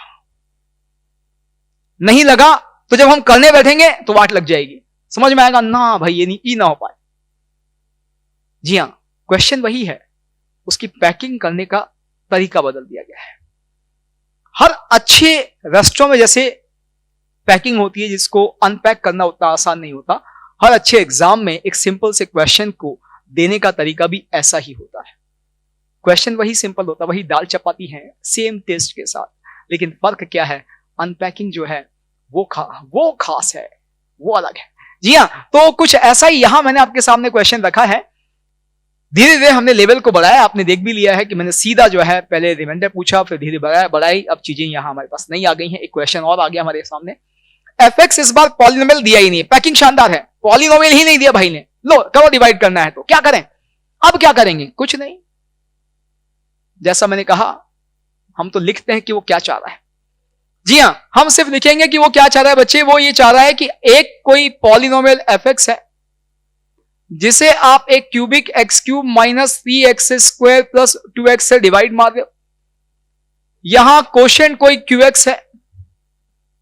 नहीं लगा तो जब हम करने बैठेंगे तो वाट लग जाएगी, समझ में आएगा ना भाई ये ना हो पाए। जी हां, क्वेश्चन वही है, उसकी पैकिंग करने का तरीका बदल दिया गया है। हर अच्छे रेस्टोरेंट में जैसे पैकिंग होती है जिसको अनपैक करना उतना आसान नहीं होता, हर अच्छे एग्जाम में एक सिंपल से क्वेश्चन को देने का तरीका भी ऐसा ही होता है। क्वेश्चन वही सिंपल होता, वही दाल चपाती है, सेम टेस्ट के साथ, लेकिन फर्क क्या है? अनपैकिंग जो है वो खास है, वो अलग है। जी हाँ, तो कुछ ऐसा ही यहां मैंने आपके सामने क्वेश्चन रखा है। धीरे धीरे हमने लेवल को बढ़ाया, आपने देख भी लिया है कि मैंने सीधा जो है पहले रिमाइंडर पूछा, फिर धीरे बढ़ाई, अब चीजें यहां हमारे पास नहीं आ गई हैं। एक क्वेश्चन और आ गया हमारे सामने। एफएक्स इस बार पॉलिनोमियल दिया ही नहीं, पैकिंग शानदार है, पॉलिनोमियल ही नहीं दिया भाई ने। लो करो, डिवाइड करना है तो क्या करें? अब क्या करेंगे? कुछ नहीं, जैसा मैंने कहा हम तो लिखते हैं कि वो क्या चाह रहा है। जी हां, हम सिर्फ लिखेंगे कि वो क्या चाह रहा है बच्चे। वो ये चाह रहा है कि एक कोई पॉलिनोमियल एफएक्स है जिसे आप एक cubic x cube minus 3x square plus 2x से डिवाइड मार रहे हो। यहां क्वोशिएंट कोई qx है,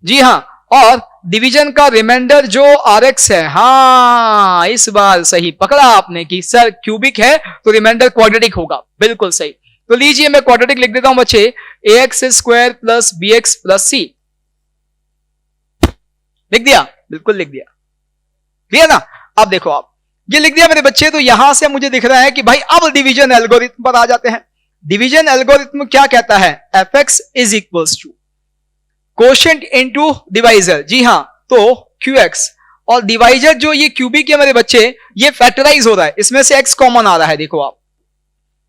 जी हां, और डिवीजन का रिमाइंडर जो rx है। हां, इस बार सही पकड़ा आपने कि सर क्यूबिक है तो रिमाइंडर क्वाड्रेटिक होगा, बिल्कुल सही। तो लीजिए मैं क्वाड्रेटिक लिख देता हूं बच्चे, ax square plus bx plus c। लिख दिया? बिल्कुल लिख दिया, क्लियर ना? अब देखो आप ये लिख दिया मेरे बच्चे, तो यहां से मुझे दिख रहा है कि भाई अब डिवीजन एल्गोरिथम पर आ जाते हैं। डिवीजन एल्गोरिथम क्या कहता है? fx is equals to quotient into divisor. जी हां, तो qx, और डिवाइजर जो ये क्यूबिक है मेरे बच्चे, ये फैक्टराइज हो रहा है, इसमें से x कॉमन आ रहा है। देखो आप,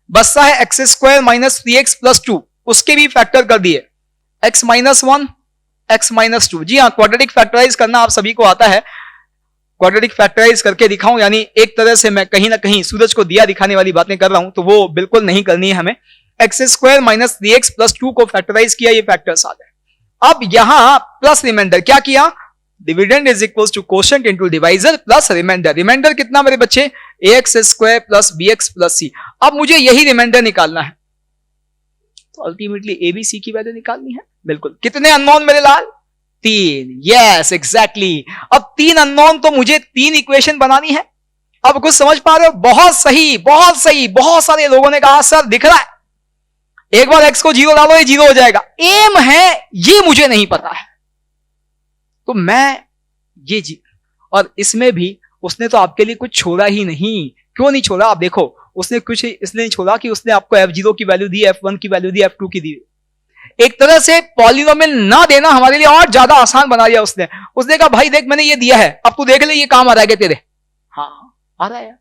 बचता है x square minus 3x plus 2, उसके भी फैक्टर कर दिए, x माइनस 1 x माइनस 2। जी हां, क्वाड्रेटिक फैक्टराइज करना आप सभी को आता है। क्वाड्रेटिक फैक्टराइज करके दिखाऊं, यानी एक तरह से मैं कहीं ना कहीं सूरज को दिया दिखाने वाली बातें कर रहा हूं, तो वो बिल्कुल नहीं करनी है हमें। X square minus 3x plus 2 को फैक्टराइज किया, ये फैक्टर्स आ गए। अब यहां प्लस रिमाइंडर क्या किया? Dividend is equal to quotient into divisor plus remainder. Remainder कितना मेरे बच्चे? ax square plus bx plus c। अब मुझे यही रिमाइंडर निकालना है, तो अल्टीमेटली abc की वैल्यू निकालनी है। बिल्कुल, कितने अननोन मेरे लाल? 3। Yes exactly. अब 3 अननोन, तो मुझे 3 इक्वेशन बनानी है। अब कुछ समझ पा रहे हो? बहुत सही, बहुत सही। बहुत सारे लोगों ने कहा सर दिख रहा है, एक बार x को 0 डालो, ये 0 हो जाएगा। एम है ये मुझे नहीं पता है, तो मैं ये और इसमें भी उसने तो आपके लिए कुछ छोड़ा ही नहीं। क्यों नहीं छोड़ा? आप देखो, उसने कुछ इसलिए नहीं छोड़ा कि उसने आपको f0 की वैल्यू दी, f1 की वैल्यू दी, f2 की दी। एक तरह से पॉलिनोमियल ना देना हमारे लिए और ज्यादा आसान बना दिया उसने। उसने कहा भाई देख मैंने ये दिया है, अब तू देख ले ये काम आ रहा है क्या तेरे? हाँ आ रहा है।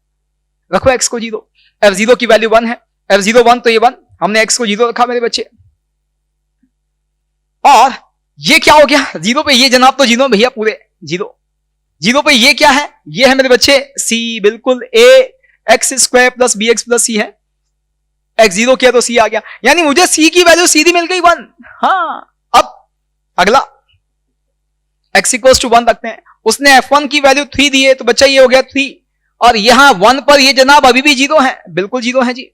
रखो x को 0, f0 की वैल्यू 1 है, f0 1 तो ये 1, हमने x को 0 रखा मेरे बच्चे। और ये क्या हो गया? 0 पे ये जनाब तो 0 भैया पूरे 0। 0 पे ये क्या है? ये है मेरे बच्चे c, बिल्कुल a x square plus B X plus C है। x0 किया तो c आ गया, यानी मुझे c की वैल्यू सीधी मिल गई 1। हाँ अब अगला x इक्वल्स टू 1 रखते हैं। उसने f1 की वैल्यू 3 दी है तो बच्चा ये हो गया 3, और यहां 1 पर ये जनाब अभी भी 0 है, बिल्कुल 0 है जी।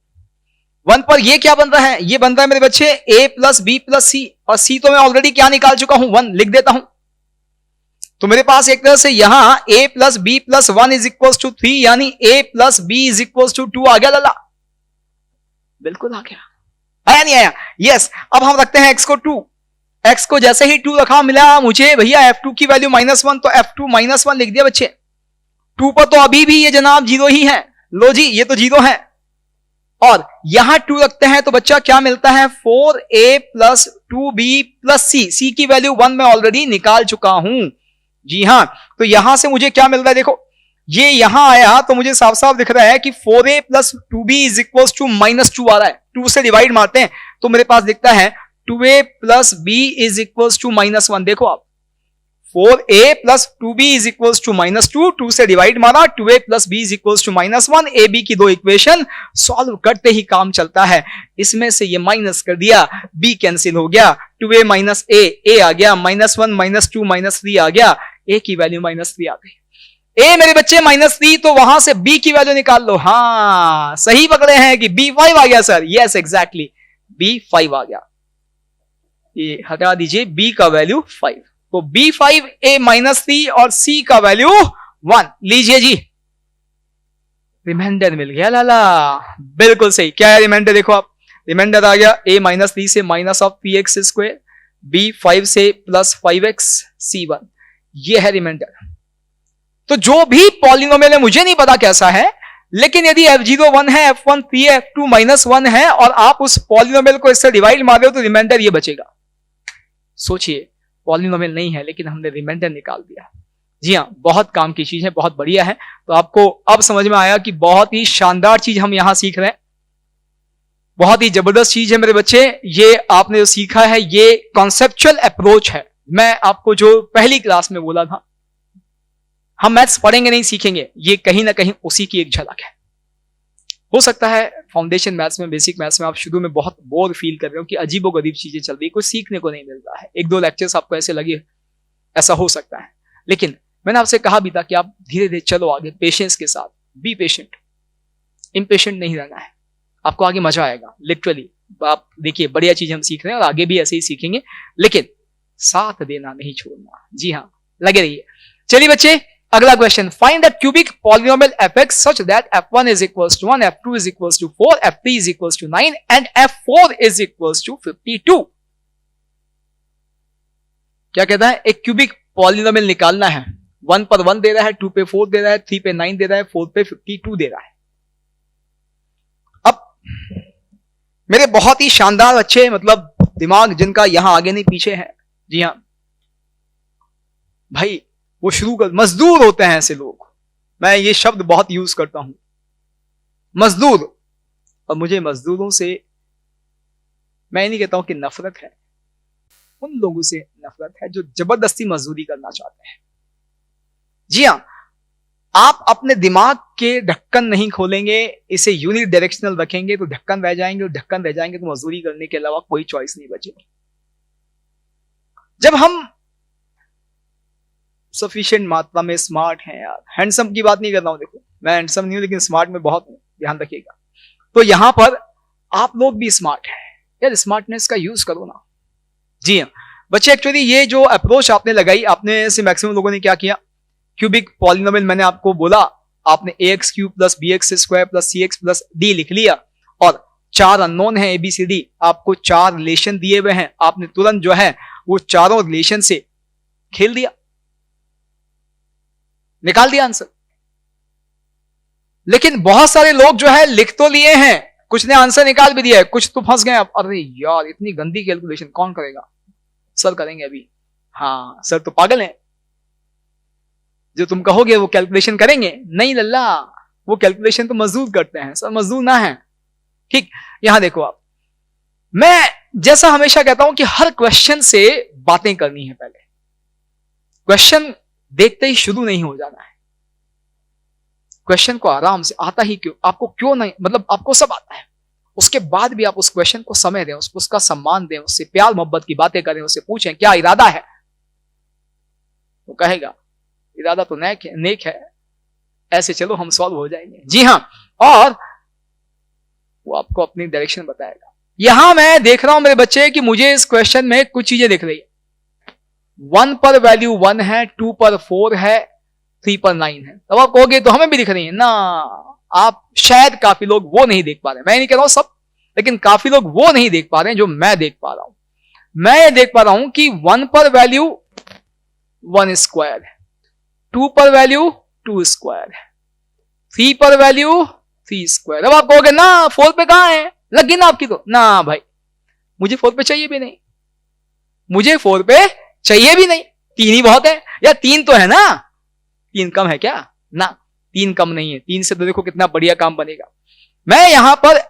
1 पर ये क्या बन रहा है? ये बन रहा है मेरे बच्चे a प्लस बी प्लस सी, और c तो मैं ऑलरेडी क्या निकाल चुका हूं? 1 लिख देता हूं। तो मेरे पास एक तरह से यहां a plus b plus 1 is equal to 3, यानी a plus b is equal to 2 आ गया लाला, बिल्कुल आ गया। आया नहीं आया? यस। अब हम रखते हैं x को 2। x को जैसे ही 2 रखा, मिला मुझे भैया f2 की वैल्यू -1, तो f2 -1 लिख दिया बच्चे। 2 पर तो अभी भी ये जनाब 0 ही है, लो जी ये तो 0 है। और यहां 2 रखते हैं तो बच्चा क्या मिलता है? 4a plus 2b plus c की वैल्यू 1 मैं ऑलरेडी निकाल चुका हूं। जी हां, तो यहां से मुझे क्या मिल रहा है? देखो ये यहां आया तो मुझे साफ साफ दिख रहा है कि 4a plus 2b is equal to -2 आ रहा है। 2 से डिवाइड मारते हैं तो मेरे पास दिखता है 2a plus b is equal to -1। देखो आप 4a plus 2b is equal to -2, 2 से डिवाइड मारा, 2a plus b is equal to -1। a b की दो इक्वेशन सॉल्व करते ही काम चलता है। इसमें से ये माइनस कर दिया, b कैंसिल हो गया, 2a माइनस a आ गया, -1 -2 -3 आ गया, a की वैल्यू -3 आ गई। a मेरे बच्चे -3, तो वहां से b की वैल्यू निकाल लो। हाँ सही पकड़े हैं कि b 5 आ गया सर। यस एग्जैक्टली, b 5 आ गया। ये हटा दीजिए, b का वैल्यू 5, तो b5 a -3 और c का वैल्यू 1 लीजिए जी। रिमाइंडर मिल गया लाला, बिल्कुल सही। क्या है रिमाइंडर? देखो आप, रिमाइंडर आ गया a -3 से -3x², b5 से +5x, c1, ये है रिमाइंडर। तो जो भी पॉलिनोमियल है मुझे नहीं पता कैसा है, लेकिन यदि f0 1 है, f1 3 है, f2 -1 है, और आप उस पॉलिनोमियल को इससे डिवाइड मार रहे हो तो रिमाइंडर ये बचेगा। सोचिए पॉलिनोमियल नहीं है लेकिन हमने रिमाइंडर निकाल दिया। जी हाँ, बहुत काम की चीज है, बहुत बढ़िया है। तो आपको अब समझ में आया कि बहुत ही शानदार चीज हम यहां सीख रहे हैं, बहुत ही जबरदस्त चीज है मेरे बच्चे। ये आपने जो सीखा है ये कॉन्सेप्चुअल अप्रोच है। मैं आपको जो पहली क्लास में बोला था, हम मैथ्स पढ़ेंगे नहीं सीखेंगे, ये कहीं ना कहीं उसी की एक झलक है। हो सकता है फाउंडेशन मैथ्स में, बेसिक मैथ्स में आप शुरू में बहुत बोर फील कर रहे हो कि अजीबोगरीब चीजें चल रही, कुछ सीखने को नहीं मिल रहा है, 1-2 लेक्चर्स आपको ऐसे लगे, ऐसा हो सकता है। लेकिन मैंने आपसे कहा भी था कि आप धीरे धीरे चलो आगे, पेशेंस के साथ, बी पेशेंट, इम्पेशेंट नहीं रहना है, आपको आगे मजा आएगा। लिटरली आप देखिए बढ़िया चीज हम सीख रहे हैं और आगे भी ऐसे ही सीखेंगे, लेकिन साथ देना नहीं छोड़ना। जी हाँ, लगे रहिए। चलिए बच्चे, अगला question, find the cubic polynomial fx such that f1 is equals to 1, f2 is equals to 4, f3 is equals to 9 and f4 is equals to 52। क्या कहता है? एक क्यूबिक पॉलिनोमियल निकालना है। 1 पर 1 दे रहा है, 2 पे 4 दे रहा है, 3 पे 9 दे रहा है, 4 पे 52 दे रहा है। अब मेरे बहुत ही शानदार अच्छे मतलब दिमाग जिनका यहां आगे नहीं पीछे है, जी हां भाई, वो शुरू कर, मजदूर होते हैं ऐसे लोग, मैं ये शब्द बहुत यूज करता हूं, मजदूर। और मुझे मजदूरों से मैं नहीं कहता हूं कि नफरत है, उन लोगों से नफरत है जो जबरदस्ती मजदूरी करना चाहते हैं। जी हां, आप अपने दिमाग के ढक्कन नहीं खोलेंगे, इसे यूनिट डायरेक्शनल रखेंगे तो ढक्कन रह जाएंगे, और ढक्कन रह जाएंगे तो मजदूरी करने के अलावा कोई चॉइस नहीं बचेगी। जब हम सफिशिएंट मात्रा में स्मार्ट हैं, यार हैंडसम की बात नहीं कर रहा हूं, देखो मैं हैंडसम नहीं हूं लेकिन स्मार्ट में बहुत हूं, ध्यान रखिएगा। तो यहां पर आप लोग भी स्मार्ट हैं यार, स्मार्टनेस का यूज करो ना। जी हाँ बच्चे, एक्चुअली ये जो अप्रोच आपने लगाई, आपने से मैक्सिमम लोगों ने क्या किया, क्यूबिक पॉलिनोमियल मैंने आपको बोला, आपने ax³ plus bx² plus cx plus d लिख लिया, और 4 अननोन है ABCD, आपको 4 रिलेशन दिए हुए हैं, आपने तुरंत जो है वो चारों रिलेशन से खेल दिया, निकाल दिया आंसर। लेकिन बहुत सारे लोग जो है लिख तो लिए हैं, कुछ ने आंसर निकाल भी दिया है, कुछ तो फंस गए। अरे यार इतनी गंदी कैलकुलेशन कौन करेगा? सर करेंगे अभी। हाँ सर तो पागल है, जो तुम कहोगे वो कैलकुलेशन करेंगे? नहीं लल्ला, वो कैलकुलेशन तो मजदूर करते हैं, सर मजदूर ना है। ठीक, यहां देखो आप, मैं जैसा हमेशा कहता हूं कि हर क्वेश्चन से बातें करनी है। पहले क्वेश्चन देखते ही शुरू नहीं हो जाना है। क्वेश्चन को आराम से, आता ही क्यों आपको, क्यों नहीं, मतलब आपको सब आता है, उसके बाद भी आप उस क्वेश्चन को समय दें, उसका सम्मान दें, उससे प्यार मोहब्बत की बातें करें, उससे पूछें क्या इरादा है। वो कहेगा इरादा तो नेक है, ऐसे चलो हम सॉल्व हो जाएंगे। जी हां, और वो आपको अपनी डायरेक्शन बताएगा। यहां मैं देख रहा हूं मेरे बच्चे कि मुझे इस क्वेश्चन में कुछ चीजें दिख रही है। 1 पर वैल्यू 1 है, 2 पर 4 है, 3 पर 9 है। तब आप कहोगे तो हमें भी दिख रही है ना। आप शायद काफी लोग वो नहीं देख पा रहे, मैं नहीं कह रहा हूं सब, लेकिन काफी लोग वो नहीं देख पा रहे हैं जो मैं देख पा रहा हूं। मैं ये देख पा रहा हूं कि 1 पर वैल्यू 1 स्क्वायर है, 2 पर वैल्यू 2 स्क्वायर है, 3 पर वैल्यू 3 स्क्वायर। अब आप कहोगे ना 4 पे कहां है, लगी ना आपकी तो। ना भाई, मुझे 4 पे चाहिए भी नहीं, मुझे 4 पे चाहिए भी नहीं, 3 ही बहुत है। या 3 तो है ना, 3 कम है क्या? ना, 3 कम नहीं है, 3 से तो देखो कितना बढ़िया काम बनेगा। मैं यहां पर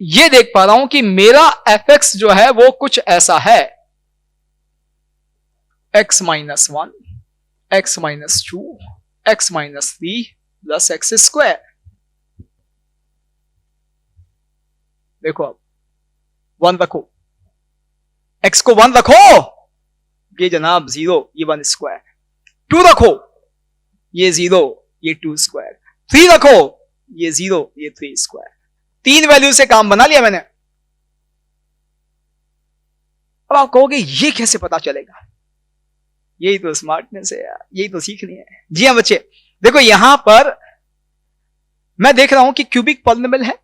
यह देख पा रहा हूं कि मेरा fx जो है वो कुछ ऐसा है, x minus 1, x minus 2, x minus 3 plus x square. देखो अब 1 रखो, x को 1 रखो, ये जनाब 0, ये 1 स्क्वायर। 2 रखो, ये 0, ये 2 स्क्वायर। 3 रखो, ये 0, ये 3 स्क्वायर। 3 वैल्यू से काम बना लिया मैंने। अब आप कहोगे ये कैसे पता चलेगा? यही तो स्मार्टनेस है यार, यही तो सीखनी है। जी हां बच्चे, देखो यहां पर मैं देख रहा हूं कि क्यूबिक पॉलिनोमियल है,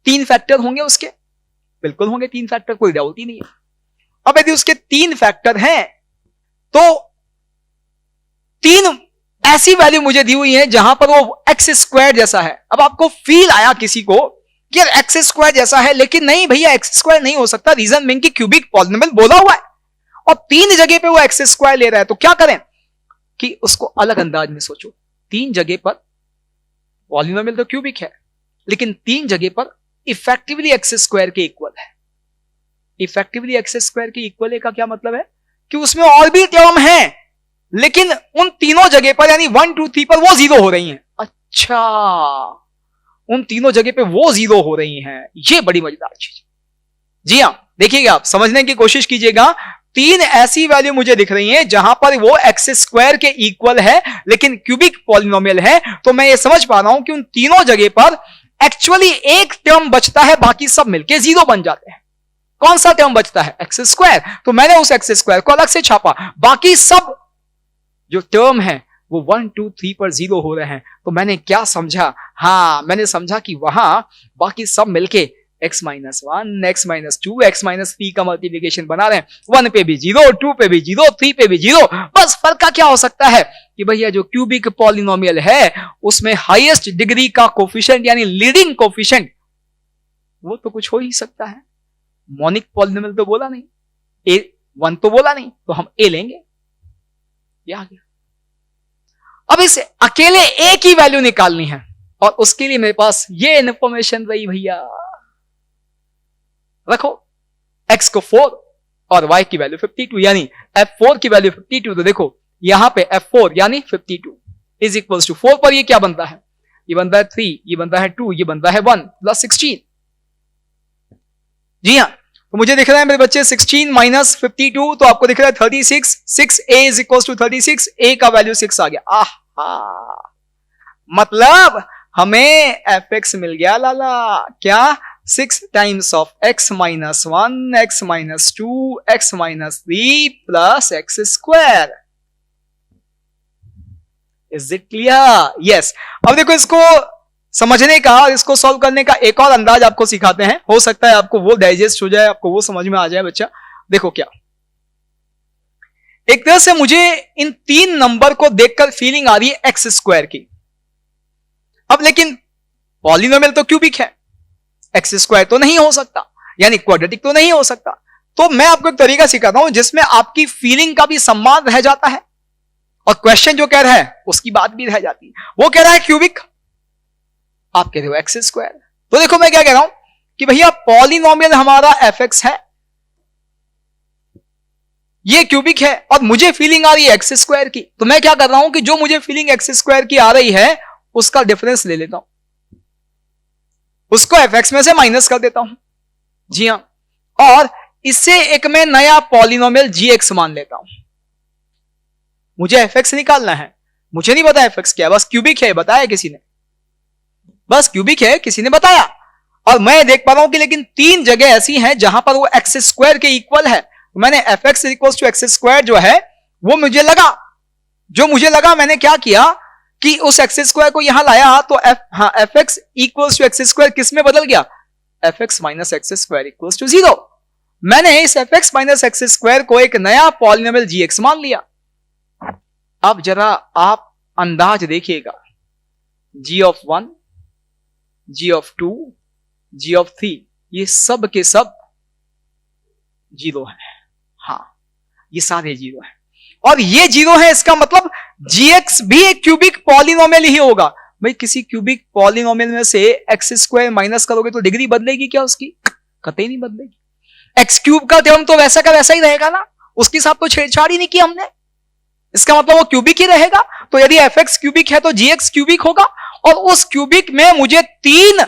3 फैक्टर होंगे उसके, बिल्कुल होंगे 3 फैक्टर, कोई डाउट ही नहीं है। अब यदि उसके 3 फैक्टर हैं तो 3 ऐसी वैल्यू मुझे दी हुई है जहां पर वो एक्स स्क्वायर जैसा है। अब आपको फील आया किसी को कि यार एक्स स्क्वायर जैसा है, लेकिन नहीं भैया एक्स स्क्वायर नहीं हो सकता, रीजन बिंग की क्यूबिक पॉलिनोमियल बोला हुआ है और 3 जगह पे वो एक्स स्क्वायर ले रहा है। तो क्या करें कि उसको अलग अंदाज में सोचो। 3 जगह पर पॉलिनोमियल तो क्यूबिक है, लेकिन 3 जगह पर इफेक्टिवली एक्स स्क्वायर के इक्वल है। इफेक्टिवली एक्स स्क्वायर के इक्वल है का क्या मतलब है कि उसमें और भी टर्म है, लेकिन उन तीनों जगह पर यानी 1 2 3 पर वो 0 हो रही हैं। अच्छा, उन तीनों जगह पे वो 0 हो रही हैं, ये बड़ी मजेदार चीज। जी हां, देखिएगा आप, समझने की कोशिश कीजिएगा। 3 ऐसी वैल्यू मुझे दिख रही हैं जहां पर वो एक्स स्क्वायर के इक्वल है, लेकिन क्यूबिक पॉलिनोमियल है। तो मैं ये समझ पा रहा हूं कि उन तीनों जगह पर एक्चुअली एक टर्म बचता है, बाकी सब मिलके 0 बन जाते हैं। कौन सा टर्म बचता है? X square. तो मैंने उस एक्स स्क्वायर को अलग से छापा, बाकी सब जो टर्म है वो 1 2 3 पर 0 हो रहे हैं। तो मैंने क्या समझा? हाँ, मैंने समझा कि वहां बाकी सब मिलके x minus 1, x minus 2, x minus 3 का मल्टीप्लीकेशन बना रहे हैं। 1 पे भी 0, 2 पे भी 0, 3 पे भी 0। बस फर्क का क्या हो सकता है कि भैया जो क्यूबिक पॉलिनोमियल है उसमें हाईएस्ट डिग्री का कोफिशिएंट यानी लीडिंग कोफिशिएंट वो तो कुछ हो ही सकता है। मोनिक पॉलिनोमियल तो बोला नहीं, A1 तो बोला नहीं, तो हम A लेंगे। ये आ गया। अब इसे अकेले A की वैल्यू निकालनी है और उसके लिए मेरे पास ये इंफॉर्मेशन रही भैया। रखो x को 4 और y की वैल्यू 52 यानी f4 की वैल्यू 52। तो देखो यहां पे f4 यानी 52 इज इक्वल्स टू 4 पर ये क्या बनता है? ये बनता है 3, ये बनता है 2, ये बनता है 1 प्लस 16। जी हां, तो मुझे दिख रहा है मेरे बच्चे 16 माइनस 52, तो आपको दिख रहा है 36। 6a is equals to 36, a का वैल्यू 6 आ गया। आहा, मतलब हमें fx मिल गया लाला। क्या? 6 times of x minus 1, x minus 2, x minus 3 plus x square. Is it clear? Yes. अब देखो इसको समझने का और इसको सॉल्व करने का एक और अंदाज आपको सिखाते हैं, हो सकता है आपको वो डाइजेस्ट हो जाए, आपको वो समझ में आ जाए बच्चा। देखो क्या, एक तरह से मुझे इन 3 नंबर को देखकर फीलिंग आ रही है एक्स स्क्वायर की। अब लेकिन पॉलिनोमियल तो क्यूबिक है, एक्स स्क्वायर तो नहीं हो सकता, यानी क्वाड्रेटिक तो नहीं हो सकता। तो मैं आपको एक तरीका सिखाता हूं जिसमें आपकी फीलिंग का भी सम्मान रह जाता है और क्वेश्चन जो कह रहा है उसकी बात भी रह जाती है। वो कह रहा है क्यूबिक, आप कह रहे हो एक्स स्क्वायर। तो देखो मैं क्या कह रहा हूं कि भैया पॉलिनोमियल हमारा एफ एक्स है, ये क्यूबिक है और मुझे फीलिंग आ रही है एक्स स्क्वायर की। तो मैं क्या कर रहा हूं कि जो मुझे फीलिंग एक्स स्क्वायर की आ रही है उसका डिफरेंस ले लेता हूं, उसको एफ एक्स में से माइनस कर देता हूं। जी हां, और इससे एक मैं नया पॉलिनोमियल जी एक्स मान लेता हूं। मुझे एफ एक्स निकालना है, मुझे नहीं पता एफ एक्स क्या है, बस क्यूबिक है बताया किसी ने, बस क्यूबिक है किसी ने बताया। और मैं देख पा रहा हूं कि लेकिन 3 जगह ऐसी हैं जहां पर वो एक्स स्क्वायर के इक्वल है। तो मैंने f x equal to x square जो है वो मुझे लगा, जो मुझे लगा मैंने क्या किया कि उस एक्स स्क्वायर को यहां लाया तो f x equal to x square किस में बदल गया, f x minus x square equal to 0। मैंने इस f x minus x square को एक नया पॉलिनोमियल जी एक्स मान लिया। अब जरा आप अंदाज देखिएगा, G of 1, G of 2, G of 3, ये सब के सब 0 है। हाँ, ये सारे 0 है और ये 0 है, इसका मतलब gx भी एक क्यूबिक पॉलिनोमियल ही होगा। भाई किसी क्यूबिक पॉलिनोमियल में से एक्स स्क्वायर माइनस करोगे तो डिग्री बदलेगी क्या उसकी? कतई नहीं बदलेगी। एक्स क्यूब का टर्म तो वैसा का वैसा ही रहेगा ना, उसके साथ तो छेड़छाड़ ही नहीं की हमने, इसका मतलब वो क्यूबिक ही रहेगा। तो यदि एफ एक्स क्यूबिक है तो gx क्यूबिक होगा और उस क्यूबिक में मुझे 3,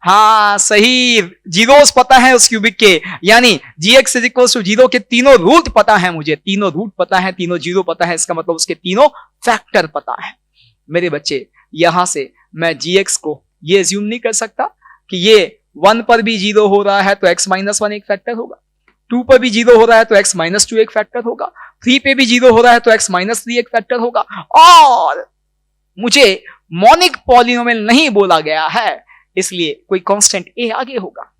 हाँ सही, जीरोस पता है उस क्यूबिक के, यानी gx इज इक्वल टू 0 के तीनों रूट पता है मुझे, तीनों रूट पता है, तीनों 0 पता है, इसका मतलब उसके तीनों फैक्टर पता है। मेरे बच्चे यहां से मैं gx को ये एज्यूम नहीं कर सकता कि ये 1 पर भी 0 हो रहा है तो x माइनस 1 एक फैक्टर होगा, 2 पर भी 0 हो रहा है तो x माइनस 2 एक फैक्टर होगा, 3 पे भी 0 हो रहा है तो x माइनस 3 एक फैक्टर होगा। और मुझे मोनिक पॉलिनोमियल नहीं बोला गया है, इसलिए कोई कांस्टेंट a आगे होगा।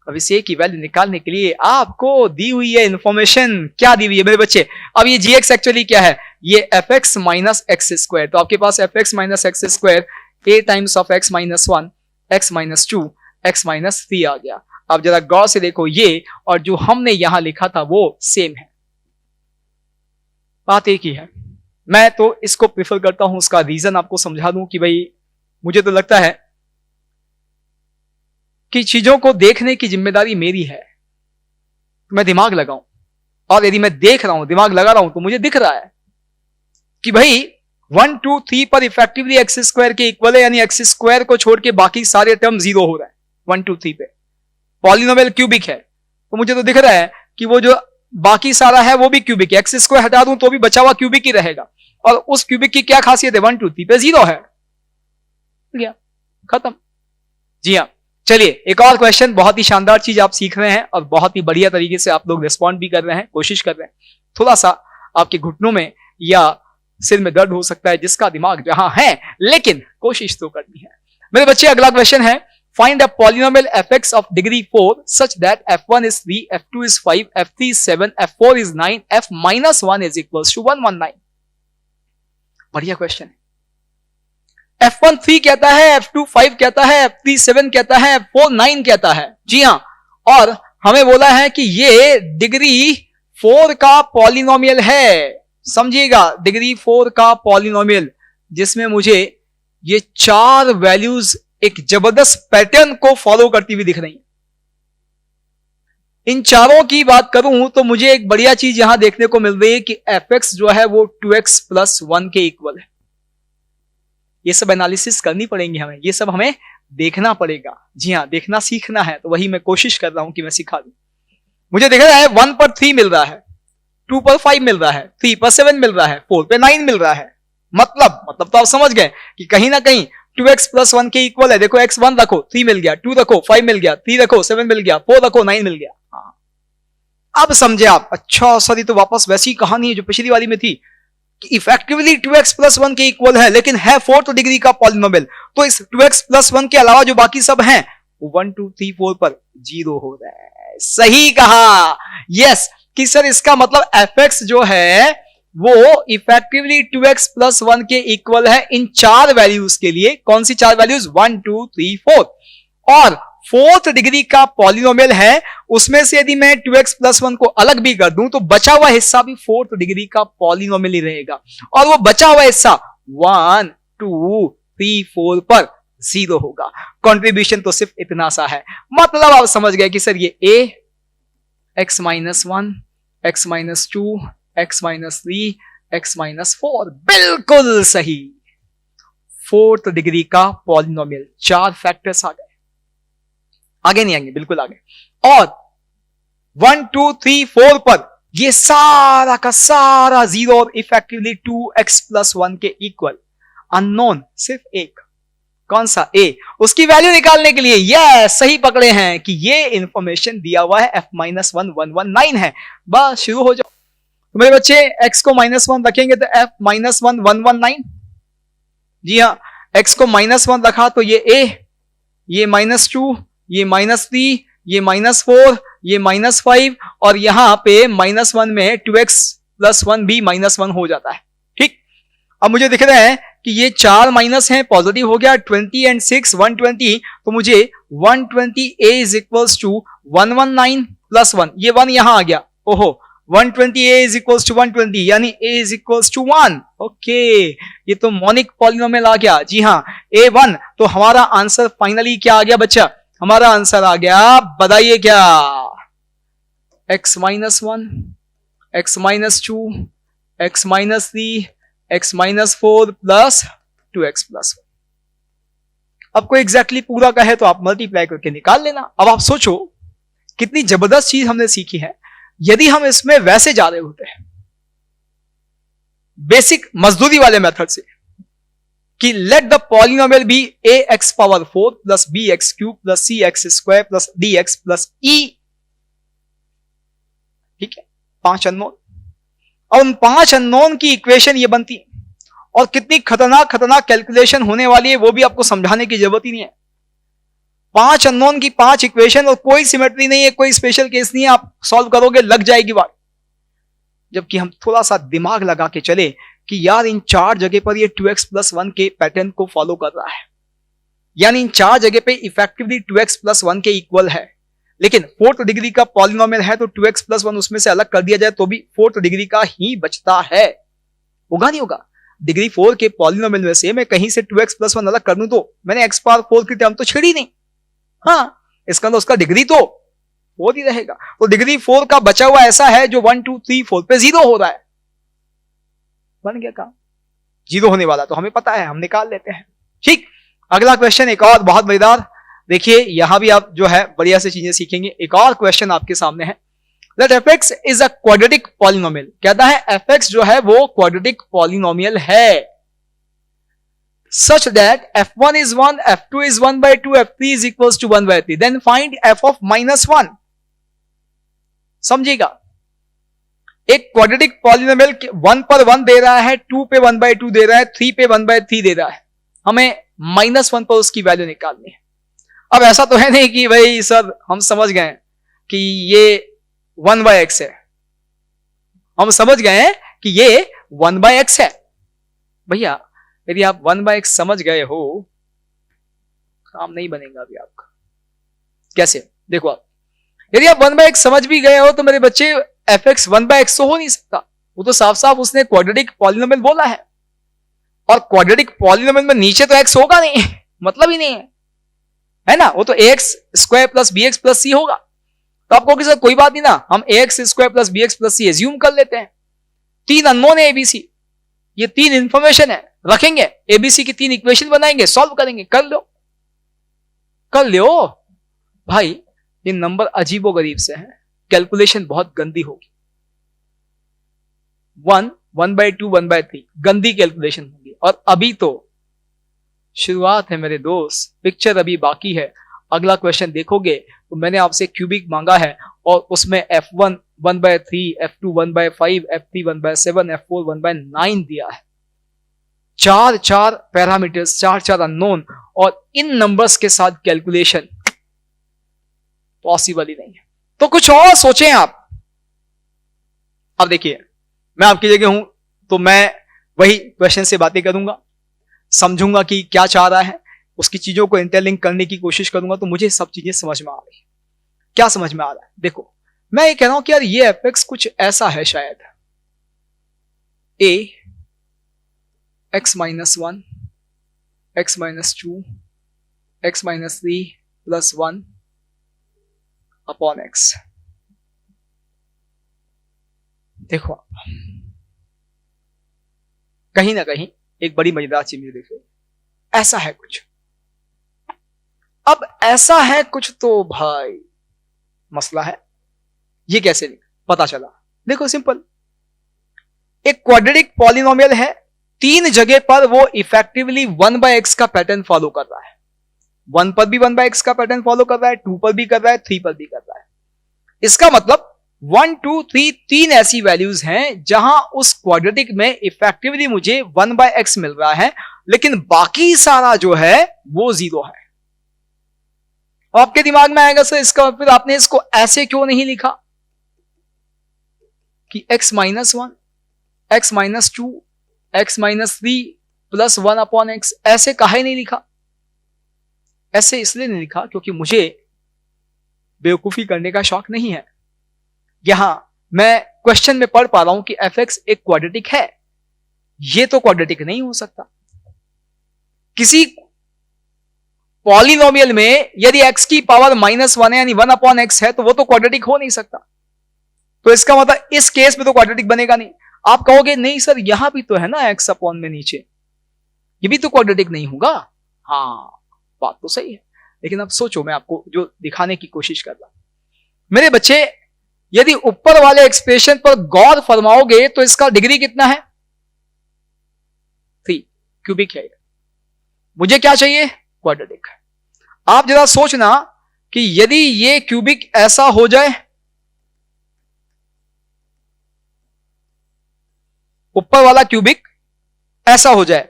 अब इस a की वैल्यू निकालने के लिए आपको दी हुई है इंफॉर्मेशन, क्या दी हुई है मेरे बच्चे? अब ये gx एक्चुअली क्या है, ये fx माइनस एक्स स्क्वायर, तो आपके पास fx minus x square a times of x minus 1, x minus 2, x minus 3 आ गया। अब जरा गौर से देखो, ये और जो हमने यहां लिखा था वो सेम है, बात एक ही है। मैं तो इसको प्रेफर करता हूं, उसका रीजन आपको समझा दूं कि भाई मुझे तो लगता है कि चीजों को देखने की जिम्मेदारी मेरी है, मैं दिमाग लगाऊं, और यदि मैं देख रहा हूं, दिमाग लगा रहा हूं, तो मुझे दिख रहा है कि भाई 1, 2, 3 पर इफेक्टिवली एक्स स्क्वायर के इक्वल है, यानी एक्स स्क्वायर को छोड़ के बाकी सारे टर्म 0 हो रहा है 1, 2, 3 पे। पॉलिनोमियल क्यूबिक है तो मुझे तो दिख रहा है कि वो जो बाकी सारा है वो भी क्यूबिक है, एक्स स्क्वायर हटा दूं तो भी बचा हुआ क्यूबिक ही रहेगा, और उस क्यूबिक की क्या खासियत है, 1, 2, 3 पे 0 है, गया खत्म। जी हाँ, चलिए एक और क्वेश्चन, बहुत ही शानदार चीज आप सीख रहे हैं और बहुत ही बढ़िया तरीके से आप लोग रिस्पॉन्ड भी कर रहे हैं, कोशिश कर रहे हैं। थोड़ा सा आपके घुटनों में या सिर में दर्द हो सकता है, जिसका दिमाग जहां है, लेकिन कोशिश तो करनी है मेरे बच्चे। अगला क्वेश्चन है, find a polynomial fx of degree 4 such that f1 is 3, f2 is 5, f3 is 7, f4 is 9, f minus 1 is equals to 119। बढ़िया क्वेश्चन है। f1 3 कहता है, f2 5 कहता है, f3 7 कहता है, f4 9 कहता है। जी हां, और हमें बोला है कि ये डिग्री 4 का पॉलिनोमियल है, समझिएगा, डिग्री 4 का पॉलिनोमियल, जिसमें मुझे ये 4 वैल्यूज एक जबरदस्त पैटर्न को फॉलो करती हुई दिख रही है। इन चारों की बात करूं तो मुझे एक बढ़िया चीज यहां देखने को मिल रही है कि fx जो है वो 2x प्लस 1 के इक्वल है। ये सब एनालिसिस करनी पड़ेंगी हमें, ये सब हमें देखना पड़ेगा। जी हां, देखना सीखना है, तो वही मैं कोशिश कर रहा हूं कि मैं सिखा दूं। मुझे दिख रहा है 1 पर 3 मिल रहा है, 2 पर 5 मिल रहा है, 3 पर 7 मिल रहा है, 4 पे 9 मिल रहा है। मतलब तो आप समझ गए कि कहीं ना कहीं 2x प्लस 1 के इक्वल है। देखो x 1 रखो 3 मिल गया, 2 रखो 5 मिल गया, 3 रखो 7 मिल गया, 4 रखो 9 मिल गया। हाँ, अब समझे आप? अच्छा सॉरी, तो वापस वैसी कहानी है जो पिछली वाली में थी कि इफेक्टिवली 2x प्लस 1 के इक्वल है, लेकिन है 4th डिग्री का पॉलिनोमियल। तो इस 2x प्लस 1 के अलावा जो बाकी सब हैं वो 1, 2, 3, 4 पर 0 हो रहा है। सही कहा, यस, कि सर इसका मतलब fx जो है वो इफेक्टिवली 2x प्लस 1 के इक्वल है इन 4 वैल्यूज के लिए। कौन सी 4 वैल्यूज? 1 2 3 4। और 4th डिग्री का पॉलिनोमियल है, उसमें से यदि मैं 2x प्लस 1 को अलग भी कर दूं तो बचा हुआ हिस्सा भी 4th डिग्री का पॉलिनोमियल ही रहेगा। और वो बचा हुआ हिस्सा 1 2 3 4 पर 0 होगा। कंट्रीब्यूशन तो सिर्फ इतना सा है। मतलब आप समझ गए कि सर ये a x minus 1 x minus 2 x minus 3 x minus 4 बिल्कुल सही। 4th डिग्री का पॉलिनोमियल। 4 फैक्टर्स आ गए, आगे नहीं आएंगे, बिल्कुल आगे। और 1 2 3 4 पर ये सारा का सारा 0 और इफेक्टिवली 2x प्लस 1 के इक्वल। अननोन सिर्फ एक, कौन सा? a। उसकी वैल्यू निकालने के लिए यस सही पकड़े हैं कि ये इंफॉर्मेशन दिया हुआ है f-1 119 है। बस शुरू हो जाओ। तो मेरे बच्चे x को -1 रखेंगे तो f-1 119। जी हाँ, x को -1 रखा तो ये a, ये -2, ये -3, ये -4, ये -5 और यहां पे -1 में 2x प्लस 1 भी -1 हो जाता है। ठीक, अब मुझे दिख रहा है कि ये 4 माइनस है, पॉजिटिव हो गया। 20 एंड 6 120, तो मुझे 120a is equals to 119 plus 1, ये 1 यहां आ गया। ओहो, 120a इज इक्वल्स टू 120 यानी a is equals to 1। Okay, ये तो मोनिक पॉलिनोमियल आ गया। जी हाँ, a1। तो हमारा आंसर फाइनली क्या आ गया बच्चा? हमारा आंसर आ गया, बताइए क्या? x minus 1 x minus 2 x minus 3 x minus 4 plus 2x plus 1। आपको एग्जैक्टली पूरा का है तो आप मल्टीप्लाई करके निकाल लेना। अब आप सोचो कितनी जबरदस्त चीज हमने सीखी है। यदि हम इसमें वैसे जा रहे होते हैं बेसिक मजदूरी वाले मेथड से कि let the polynomial be ax power 4 plus bx cube plus cx square plus dx plus e, ठीक है, 5 अननोन। और उन 5 अननोन की इक्वेशन ये बनती है। और कितनी खतरनाक खतरनाक कैलकुलेशन होने वाली है वो भी आपको समझाने की जरूरत ही नहीं है। 5 अननोन की 5 इक्वेशन और कोई सिमेट्री नहीं है, कोई स्पेशल केस नहीं है, आप सॉल्व करोगे लग जाएगी बात। जबकि हम थोड़ा सा दिमाग लगा के चले कि यार इन 4 जगह पर ये 2x प्लस 1 के पैटर्न को फॉलो कर रहा है, यानी इन 4 जगह पे इफेक्टिवली 2x प्लस 1 के इक्वल है। लेकिन 4th डिग्री का पॉलिनोमियल है तो 2x प्लस 1 उसमें से अलग कर दिया जाए तो भी 4th डिग्री का ही बचता है। होगा नहीं होगा? डिग्री 4 के पॉलिनोमियल में से मैं कहीं से 2x प्लस 1 अलग कर दूं तो मैंने x पावर 4 की टर्म तो छेड़ी नहीं। हाँ, इसका तो उसका डिग्री तो 4 ही रहेगा। तो डिग्री 4 का बचा हुआ ऐसा है जो 1 2 3 4 पे 0 हो रहा है। बन गया काम। 0 होने वाला तो हमें पता है, हम निकाल लेते हैं। ठीक, अगला क्वेश्चन एक और बहुत मजेदार। देखिए यहां भी आप जो है बढ़िया से चीजें सीखेंगे। एक और क्वेश्चन आपके सामने है। Let fx is a quadratic polynomial। कहता है fx जो है वो क्वाड्रेटिक पॉलिनोमियल है such that f1 is 1, f2 is 1 by 2, f3 is equals to 1 by 3, then find f of minus 1। समझिएगा, एक क्वाड्रेटिक पॉलिनोमियल 1 पर 1 दे रहा है, 2 पे 1 by 2 दे रहा है, 3 पे 1 by 3 दे रहा है, हमें -1 पर उसकी वैल्यू निकालनी है। अब ऐसा तो है नहीं कि भाई सर हम समझ गए कि ये 1 by x है, हम समझ गए कि ये 1 by x है। भैया यदि आप 1 by x समझ गए हो, काम नहीं बनेगा अभी आपका। कैसे? देखो आप, यदि आप 1 by x समझ भी गए हो तो मेरे बच्चे fx 1 by x तो हो नहीं सकता। वो तो साफ साफ उसने क्वाड्रेटिक पॉलिनोमियल बोला है, और क्वाड्रेटिक पॉलिनोमियल में नीचे तो x होगा नहीं, मतलब ही नहीं है ना। वो तो ax square plus bx plus c होगा। तो आपको कि सर कोई बात नहीं ना, हम ax square plus bx plus c assume कर लेते हैं। 3 अननोन है abc, ये 3 इंफॉर्मेशन है, रखेंगे abc की 3 इक्वेशन बनाएंगे, सॉल्व करेंगे, कर लो भाई। ये नंबर अजीबो गरीब से हैं, कैलकुलेशन बहुत गंदी होगी। 1 1 by 2 1 by 3 गंदी कैलकुलेशन होगी। और अभी तो शुरुआत है मेरे दोस्त, पिक्चर अभी बाकी है। अगला क्वेश्चन देखोगे तो मैंने आपसे क्यूबिक मांगा है और उसमें f1 1 by 3, f2 1 by 5, f3 1 by 7, f4 1 by 9 दिया है। 4 पैरामीटर्स, 4 अननोन, और इन नंबर्स के साथ कैलकुलेशन पॉसिबल ही नहीं है। तो कुछ और सोचें आप। अब देखिए, मैं आपकी जगह हूं तो मैं वही क्वेश्चन से बातें करूंगा, समझूंगा कि क्या चाह रहा है, उसकी चीजों को इंटरलिंक करने की कोशिश करूंगा, तो मुझे सब चीजें समझ में आ रही है। क्या समझ में आ रहा है? देखो, मैं ये कह रहा हूं कि यार ये एफएक्स कुछ ऐसा है, शायद ए x minus 1 x minus 2 x minus 3 plus 1 upon x। देखो कहीं ना कहीं एक बड़ी मजेदार चीज मुझे देखो, ऐसा है कुछ। अब ऐसा है कुछ तो भाई मसला है, ये कैसे पता चला? देखो सिंपल, एक क्वाड्रेटिक पॉलिनोमियल है, 3 जगह पर वो इफेक्टिवली 1/x का पैटर्न फॉलो कर रहा है। 1 पर भी 1/x का पैटर्न फॉलो कर रहा है, 2 पर भी कर रहा है, 3 पर भी कर रहा है। इसका मतलब 1 2 3 3 ऐसी वैल्यूज हैं जहां उस क्वाड्रेटिक में इफेक्टिवली मुझे 1/x मिल रहा है, लेकिन बाकी सारा जो है वो 0 है। आपके दिमाग में आएगा सर इसका फिर आपने इसको ऐसे क्यों नहीं लिखा कि x minus 1 x minus 2 x minus 3 plus 1 upon x, ऐसे काहे नहीं लिखा? ऐसे इसलिए नहीं लिखा क्योंकि मुझे बेवकूफी करने का शौक नहीं है। यहां मैं क्वेश्चन में पढ़ पा रहा हूं कि fx एक क्वाड्रेटिक है, ये तो क्वाड्रेटिक नहीं हो सकता। किसी पॉलिनोमियल में यदि x की पावर -1 है यानी 1 अपॉन x है, तो वो तो क्वाड्रेटिक हो नहीं सकता। तो इसका मतलब इस केस में तो क्वाड्रेटिक बनेगा नहीं। आप कहोगे नहीं सर यहां भी तो है ना x अपॉन में नीचे, ये भी तो क्वाड्रेटिक नहीं होगा। हाँ बात तो सही है, लेकिन अब सोचो, मैं आपको जो दिखाने की कोशिश कर रहा हूं, मेरे बच्चे यदि ऊपर वाले एक्सप्रेशन पर गौर फरमाओगे तो इसका डिग्री कितना है? 3 क्यूबिक है। मुझे क्या चाहिए? क्वाड्रेटिक। आप जरा सोचना कि यदि ये क्यूबिक ऐसा हो जाए, ऊपर वाला क्यूबिक ऐसा हो जाए,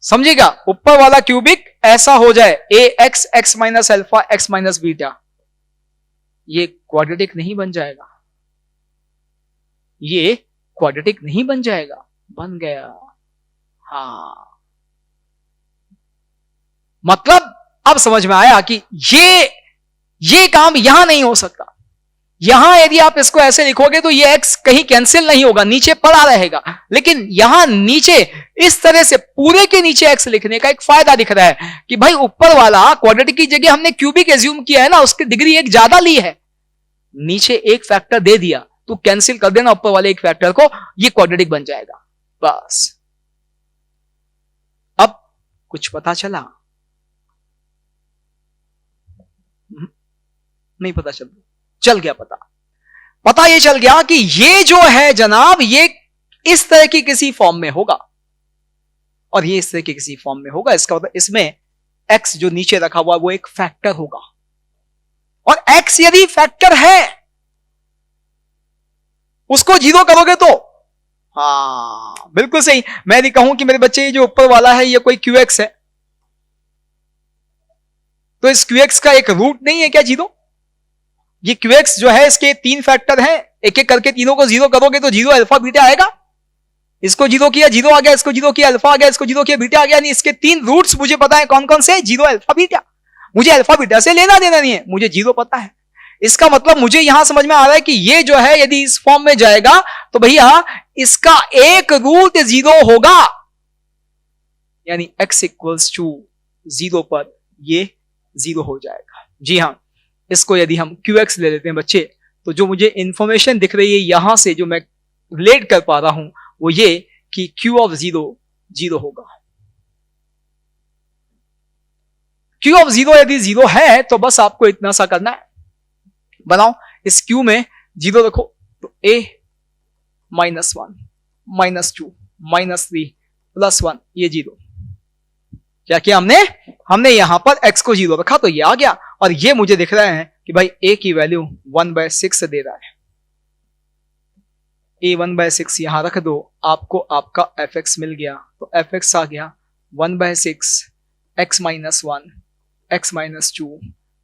समझिएगा, ऊपर वाला क्यूबिक ऐसा हो जाए ax x minus alpha x minus beta, ये क्वाड्रेटिक नहीं बन जाएगा। ये क्वाड्रेटिक नहीं बन जाएगा। बन गया। हाँ, मतलब अब समझ में आया कि ये काम यहां नहीं हो सकता। यहां यदि आप इसको ऐसे लिखोगे तो ये x कहीं कैंसिल नहीं होगा, नीचे पड़ा रहेगा। लेकिन यहां नीचे इस तरह से पूरे के नीचे x लिखने का एक फायदा दिख रहा है कि भाई ऊपर वाला क्वाड्रेटिक की जगह हमने क्यूबिक एज्यूम किया है ना, उसकी डिग्री एक ज्यादा ली है, नीचे एक फैक्टर दे दिया, तो कैंसिल कर देना ऊपर वाले एक फैक्टर को, ये क्वाड्रेटिक बन जाएगा। बस अब कुछ पता चला? नहीं पता चल गया। पता ये चल गया कि ये जो है जनाब, ये इस तरह की किसी फॉर्म में होगा और ये इस तरह की किसी फॉर्म में होगा। इसका मतलब इसमें x जो नीचे रखा हुआ वो एक फैक्टर होगा, और x यदि फैक्टर है उसको 0 करोगे तो, हाँ बिल्कुल सही। मैं यदि कहूं कि मेरे बच्चे ये जो ऊपर वाला है ये कोई qx है, तो इस qx का एक रूट नहीं है क्या 0? ये qx जो है इसके 3 फैक्टर हैं, एक एक करके तीनों को 0 करोगे तो 0 अल्फा बीटा आएगा। इसको 0 किया 0 आ गया, इसको 0 किया अल्फा आ गया, इसको 0 किया बीटा आ गया। नहीं, इसके 3 रूट्स मुझे पता है कौन कौन से, 0 अल्फा बीटा। मुझे अल्फा बीटा से लेना देना नहीं है, मुझे 0 पता है। इसका मतलब मुझे यहां समझ में आ रहा है कि ये जो है यदि इस फॉर्म में जाएगा तो भैया इसका एक रूट 0 होगा, यानी x इक्वल्स टू 0 पर ये 0 हो जाएगा। जी हां, इसको यदि हम qx ले लेते हैं बच्चे, तो जो मुझे इंफॉर्मेशन दिख रही है यहां से जो मैं रिलेट कर पा रहा हूं वो ये कि q ऑफ 0 0 होगा। q ऑफ 0 यदि 0 है तो बस आपको इतना सा करना है, बनाओ इस q में 0 रखो, तो a -1 -2 -3 +1 ये 0। क्या किया हमने यहां पर x को 0 रखा तो ये आ गया, और ये मुझे दिख रहा है कि भाई a की वैल्यू 1/6 दे रहा है। a 1/6 यहां रख दो, आपको आपका fx मिल गया। तो fx आ गया 1/6 x -1 x -2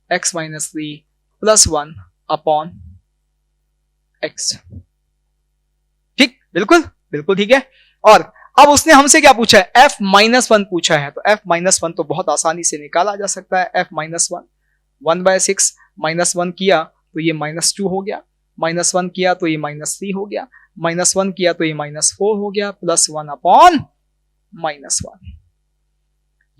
x -3 +1 upon x। ठीक, बिल्कुल बिल्कुल ठीक है। और अब उसने हमसे क्या पूछा है, f-1 पूछा है, तो f-1 तो बहुत आसानी से निकाला जा सकता है। f-1 1/6 -1 किया तो ये -2 हो गया, -1 किया तो ये -3 हो गया, -1 किया तो ये -4 हो गया, +1/-1।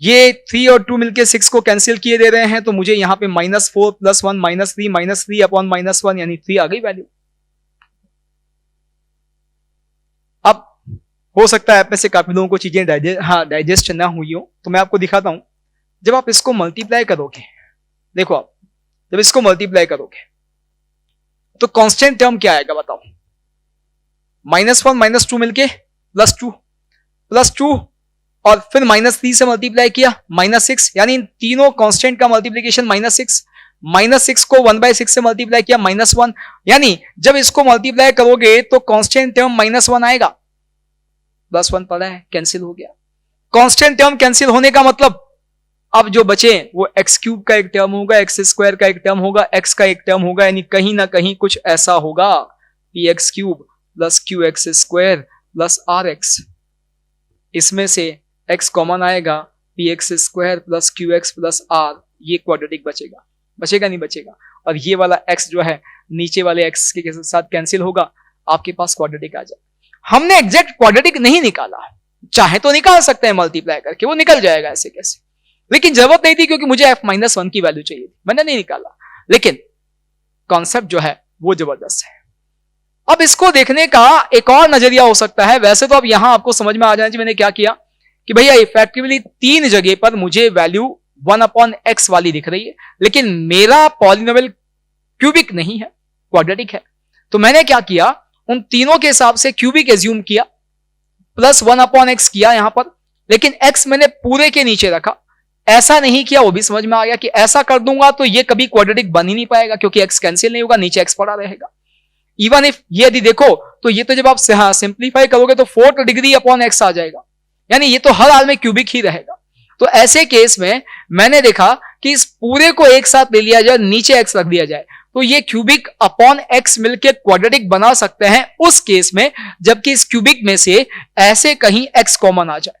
ये 3 और 2 मिलके 6 को कैंसिल किए दे रहे हैं, तो मुझे यहां पे -4 +1 -3 यानी 3 आ गई वैल्यू। अब हो सकता है आप में से काफी लोगों को चीजें डाइजेस्ट ना हुई हो, तो मैं आपको दिखाता हूं। जब आप इसको मल्टीप्लाई करोगे, देखो आप जब इसको मल्टीप्लाई करोगे तो कांस्टेंट टर्म क्या आएगा बताओ, -1 -2 मिलके +2 और फिर -3 से मल्टीप्लाई किया -6, यानी इन तीनों कांस्टेंट का मल्टीप्लीकेशन -6 को 1/6 से मल्टीप्लाई किया -1, यानी जब इसको मल्टीप्लाई करोगे तो कांस्टेंट टर्म -1 आएगा, +1 पड़ा है, कैंसिल हो गया। कांस्टेंट टर्म कैंसिल होने का मतलब अब जो बचे वो x³ का एक टर्म होगा, x² का एक टर्म होगा, x का एक टर्म होगा, यानी कहीं ना कहीं कुछ ऐसा होगा, px³ + qx² + rx, इसमें से x कॉमन आएगा, px² + qx + r, ये क्वाड्रेटिक बचेगा, बचेगा नहीं बचेगा, और ये वाला x जो है नीचे वाले x के साथ कैंसिल होगा, आपके पास क्वाड्रेटिक आ जाए। हमने एग्जैक्ट क्वाड्रेटिक नहीं निकाला, चाहे तो निकाल सकते हैं मल्टीप्लाई करके, वो निकल जाएगा ऐसे कैसे, लेकिन जरूरत नहीं थी क्योंकि मुझे f-1 की वैल्यू चाहिए थी, मैंने नहीं निकाला। लेकिन कॉन्सेप्ट जो है वो जबरदस्त है। अब इसको देखने का एक और नजरिया हो सकता है, वैसे तो अब यहां आपको समझ में आ जाना चाहिए मैंने क्या किया कि भैया इफेक्टिवली 3 जगह पर मुझे वैल्यू 1/x वाली दिख रही है, लेकिन मेरा पॉलिनोमियल क्यूबिक नहीं है, क्वाड्रेटिक है। तो मैंने क्या किया, उन तीनों के हिसाब से क्यूबिक एज्यूम किया, +1/x किया यहां पर, लेकिन x मैंने पूरे के नीचे रखा, ऐसा नहीं किया, वो भी समझ में आ गया कि ऐसा कर दूंगा तो ये कभी क्वाड्रेटिक बन ही नहीं पाएगा, क्योंकि x कैंसिल नहीं होगा, नीचे x पड़ा रहेगा। इवन इफ ये यदि देखो तो ये तो जब आप सिंप्लीफाई करोगे तो 4th डिग्री अपॉन x आ जाएगा, यानी ये तो हर हाल में क्यूबिक ही रहेगा। तो ऐसे केस में मैंने देखा कि इस पूरे को एक साथ ले लिया जाए, नीचे x रख दिया जाए, तो ये क्यूबिक अपॉन x मिलकर क्वाड्रेटिक बना सकते हैं उस केस में जबकि इस क्यूबिक में से ऐसे कहीं x कॉमन आ जाए।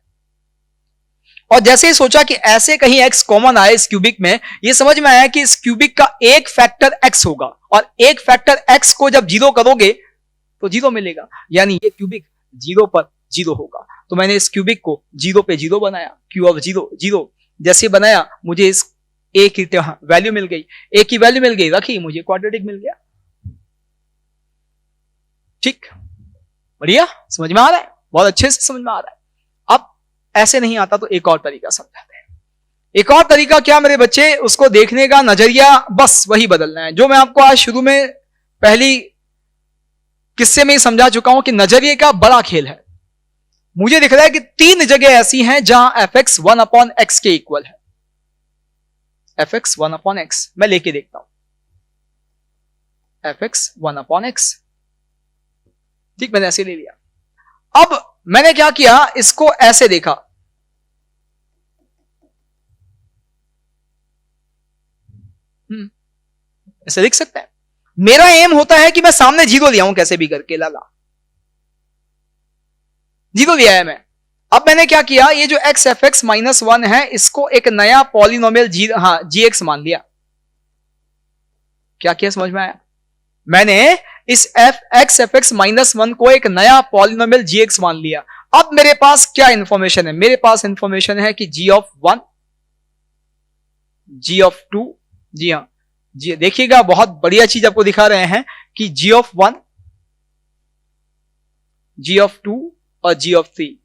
और जैसे ही सोचा कि ऐसे कहीं x कॉमन आए इस क्यूबिक में, ये समझ में आया कि इस क्यूबिक का एक फैक्टर x होगा, और एक फैक्टर x को जब 0 करोगे तो 0 मिलेगा, यानी ये क्यूबिक 0 पर 0 होगा। तो मैंने इस क्यूबिक को 0 पे 0 बनाया, Q(0) जैसे बनाया मुझे इस a की वैल्यू मिल गई, a की वैल्यू मिल गई, रखी, मुझे क्वाड्रेटिक मिल गया। ठीक, बढ़िया, समझ में आ रहा है, बहुत अच्छे से समझ में आ रहा है। अब ऐसे नहीं आता तो एक और तरीका समझाते हैं। एक और तरीका क्या मेरे बच्चे, उसको देखने का नजरिया बस वही बदलना है जो मैं आपको आज शुरू में पहली किस्से में ही समझा चुका हूं कि नजरिए का बड़ा खेल है। मुझे दिख रहा है कि 3 जगह ऐसी हैं जहां fx 1/x के इक्वल है, fx 1/x, मैं लेके देखता हूं, fx 1/x, ठीक, मैंने ऐसे ले लिया। अब मैंने क्या किया, इसको ऐसे देखा, ऐसे लिख सकते हैं। मेरा एम होता है कि मैं सामने 0 लिया हूं कैसे भी करके, लाला 0 लिया है मैं। अब मैंने क्या किया, ये जो x fx -1 है इसको एक नया पॉलिनोमियल gx मान लिया। क्या किया समझ में आया, मैंने इस x fx -1 को एक नया पॉलिनोमियल gx मान लिया। अब मेरे पास क्या इंफॉर्मेशन है, मेरे पास इंफॉर्मेशन है कि g(1), g(2), जी हां, जी देखिएगा बहुत बढ़िया चीज आपको दिखा रहे हैं कि g(1), g(2) और g(3)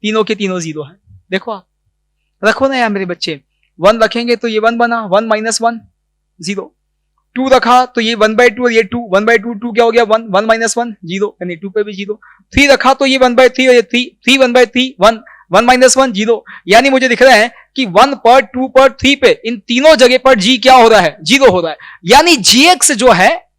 तीनों के तीनों 0 है। देखो आप रखो ना यार मेरे बच्चे, 1 रखेंगे तो ये 1 बना, 1 - 1 0, 2 रखा तो ये 1/2 और ये 2, 1/2 2 क्या हो गया, 1, 1 - 1 0, यानी 2 पे भी 0, 3 रखा तो ये 1/3 और ये 3, 3 1/3 1, 1 - 1 0, यानी मुझे दिख रहा है कि 1 पर 2 पर 3 पे इन तीनों जगह पर g क्या हो रहा है, 0 हो रहा है, यानी gx जो है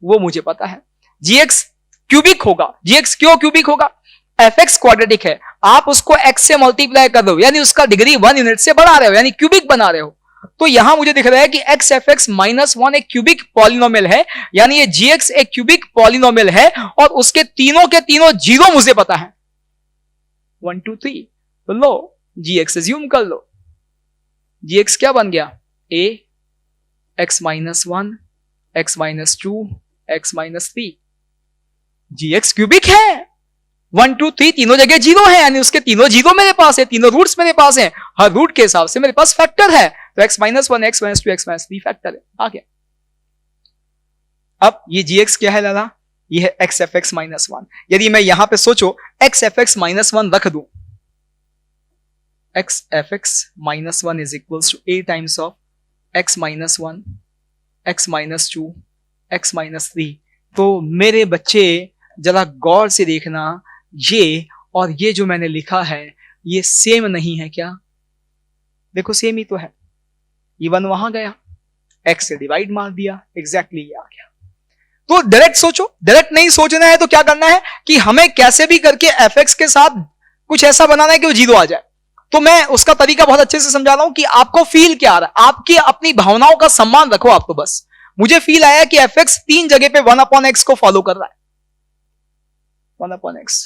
वो मुझे पता है, gx क्यूबिक होगा। gx क्यों क्यूबिक होगा, fx क्वाड्रेटिक है, आप उसको x से मल्टीप्लाई कर दो, यानी उसका डिग्री 1 यूनिट से बढ़ा रहे हो, यानी क्यूबिक बना रहे हो। तो यहां मुझे दिख रहा है कि x f x minus one एक क्यूबिक पॉलिनोमियल है, यानी ये जी एक्स एक क्यूबिक पॉलिनोमियल है और उसके तीनों के तीनों जीरो मुझे पता है, 1 2 3। तो लो जी एक्स एज्यूम कर लो, जी एक्स क्या बन गया, A X minus one x minus two x minus three. G X cubic है, 1 2 3 तीनों जगह जीरो है, यानी उसके तीनों जीरो मेरे पास है, तीनों रूट्स मेरे पास हैं, हर रूट के हिसाब से मेरे पास फैक्टर है, तो x minus one x minus two x minus three factor है, आ गया। अब ये जी एक्स क्या है दादा, ये है x f x minus one. यदि मैं यहां पे सोचो x f x minus one रख दूं, x f x minus one is equals to a times of x minus one x minus two x minus three. तो मेरे बच्चे जरा गौर से देखना, ये और ये जो मैंने लिखा है ये सेम नहीं है क्या? देखो सेम ही तो है, ये वन वहां गया, एक्स से डिवाइड मार दिया, एग्जैक्टली ये आ गया। तो डायरेक्ट सोचो, डायरेक्ट नहीं सोचना है तो क्या करना है कि हमें कैसे भी करके एफ एक्स के साथ कुछ ऐसा बनाना है कि वो जीरो आ जाए। तो मैं उसका तरीका बहुत अच्छे से समझा रहा हूं कि आपको फील क्या आ रहा है, आपकी अपनी भावनाओं का सम्मान रखो आप। तो बस मुझे फील आया कि एफ एक्स तीन जगह पे 1 अपॉन एक्स को फॉलो कर रहा है, 1 अपॉन एक्स।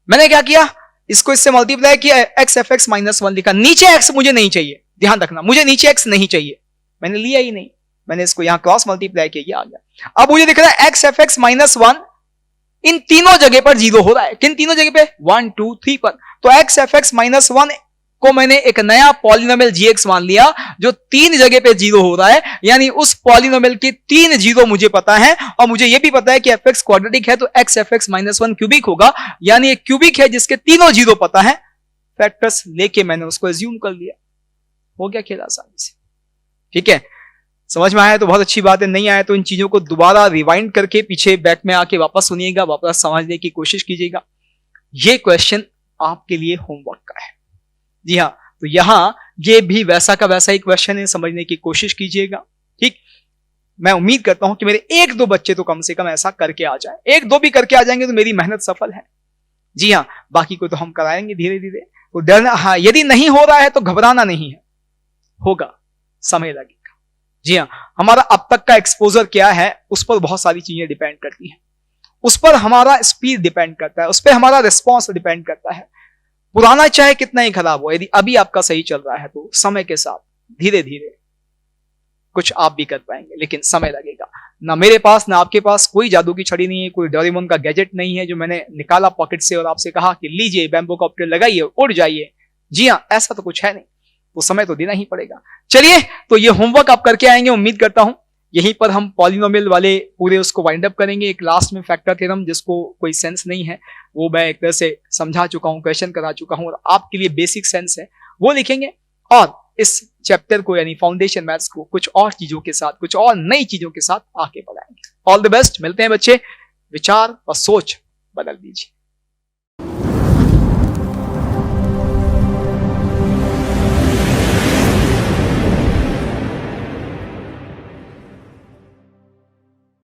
मैंने क्या किया, इसको इससे मल्टीप्लाई किया, x f x minus one लिखा, नीचे एक्स मुझे नहीं चाहिए, ध्यान रखना मुझे नीचे एक्स नहीं चाहिए, मैंने लिया ही नहीं, मैंने इसको यहां क्रॉस मल्टीप्लाई किया, आ गया। अब मुझे दिख रहा है x f x minus one in तीनों जगह पर जीरो हो रहा है, किन तीनों जगह पे, 1 2 3 पर। तो x f x minus one को मैंने एक नया पॉलिनोमियल जी एक्स मान लिया जो तीन जगह पे जीरो हो रहा है, यानी उस पॉलिनोमियल के तीन जीरो मुझे पता है, और मुझे यह भी पता है कि एफ एक्स क्वाड्रेटिक है तो x f x minus one cubic होगा, यानी एक क्यूबिक है जिसके तीनों जीरो पता है। फैक्टर्स लेके मैंने उसको एज्यूम कर लिया, हो गया खेल आसानी से। ठीक है, समझ में आया तो बहुत अच्छी बात है, नहीं आया तो इन चीजों को दोबारा रिवाइंड करके पीछे बैक में आके वापस सुनिएगा, वापस समझने की कोशिश कीजिएगा। ये क्वेश्चन आपके लिए होमवर्क का है। जी हाँ, तो यहां ये भी वैसा का वैसा ही क्वेश्चन है, समझने की कोशिश कीजिएगा। ठीक, मैं उम्मीद करता हूं कि मेरे एक दो बच्चे तो कम से कम ऐसा करके आ जाए, एक दो भी करके आ जाएंगे तो मेरी मेहनत सफल है। जी हाँ, बाकी को तो हम कराएंगे धीरे धीरे, तो डरना, हाँ यदि नहीं हो रहा है तो घबराना नहीं है, होगा, समय लगेगा। जी हाँ, हमारा अब तक का एक्सपोजर क्या है उस पर बहुत सारी चीजें डिपेंड करती हैं, उस पर हमारा स्पीड डिपेंड करता है, उस पर हमारा रिस्पॉन्स डिपेंड करता है। पुराना चाहे कितना ही खराब हो, यदि अभी आपका सही चल रहा है तो समय के साथ धीरे धीरे कुछ आप भी कर पाएंगे, लेकिन समय लगेगा। ना मेरे पास ना आपके पास कोई जादू की छड़ी नहीं है, कोई डोरेमोन का गैजेट नहीं है जो मैंने निकाला पॉकेट से और आपसे कहा कि लीजिए बैम्बू कॉप्टर लगाइए उड़ जाइए। जी हाँ, ऐसा तो कुछ है नहीं, वो समय तो देना ही पड़ेगा। चलिए, तो ये होमवर्क आप करके आएंगे उम्मीद करता हूं। यहीं पर हम पॉलिनोमियल वाले पूरे उसको वाइंड अप करेंगे। एक लास्ट में फैक्टर थ्योरम जिसको कोई सेंस नहीं है वो मैं एक तरह से समझा चुका हूं, क्वेश्चन करा चुका हूं और आपके लिए बेसिक सेंस है वो लिखेंगे, और इस चैप्टर को यानी फाउंडेशन मैथ्स को कुछ और चीजों के साथ, कुछ और नई चीजों के साथ आगे बढ़ाएंगे। ऑल द बेस्ट, मिलते हैं बच्चे, विचार और सोच बदल दीजिए।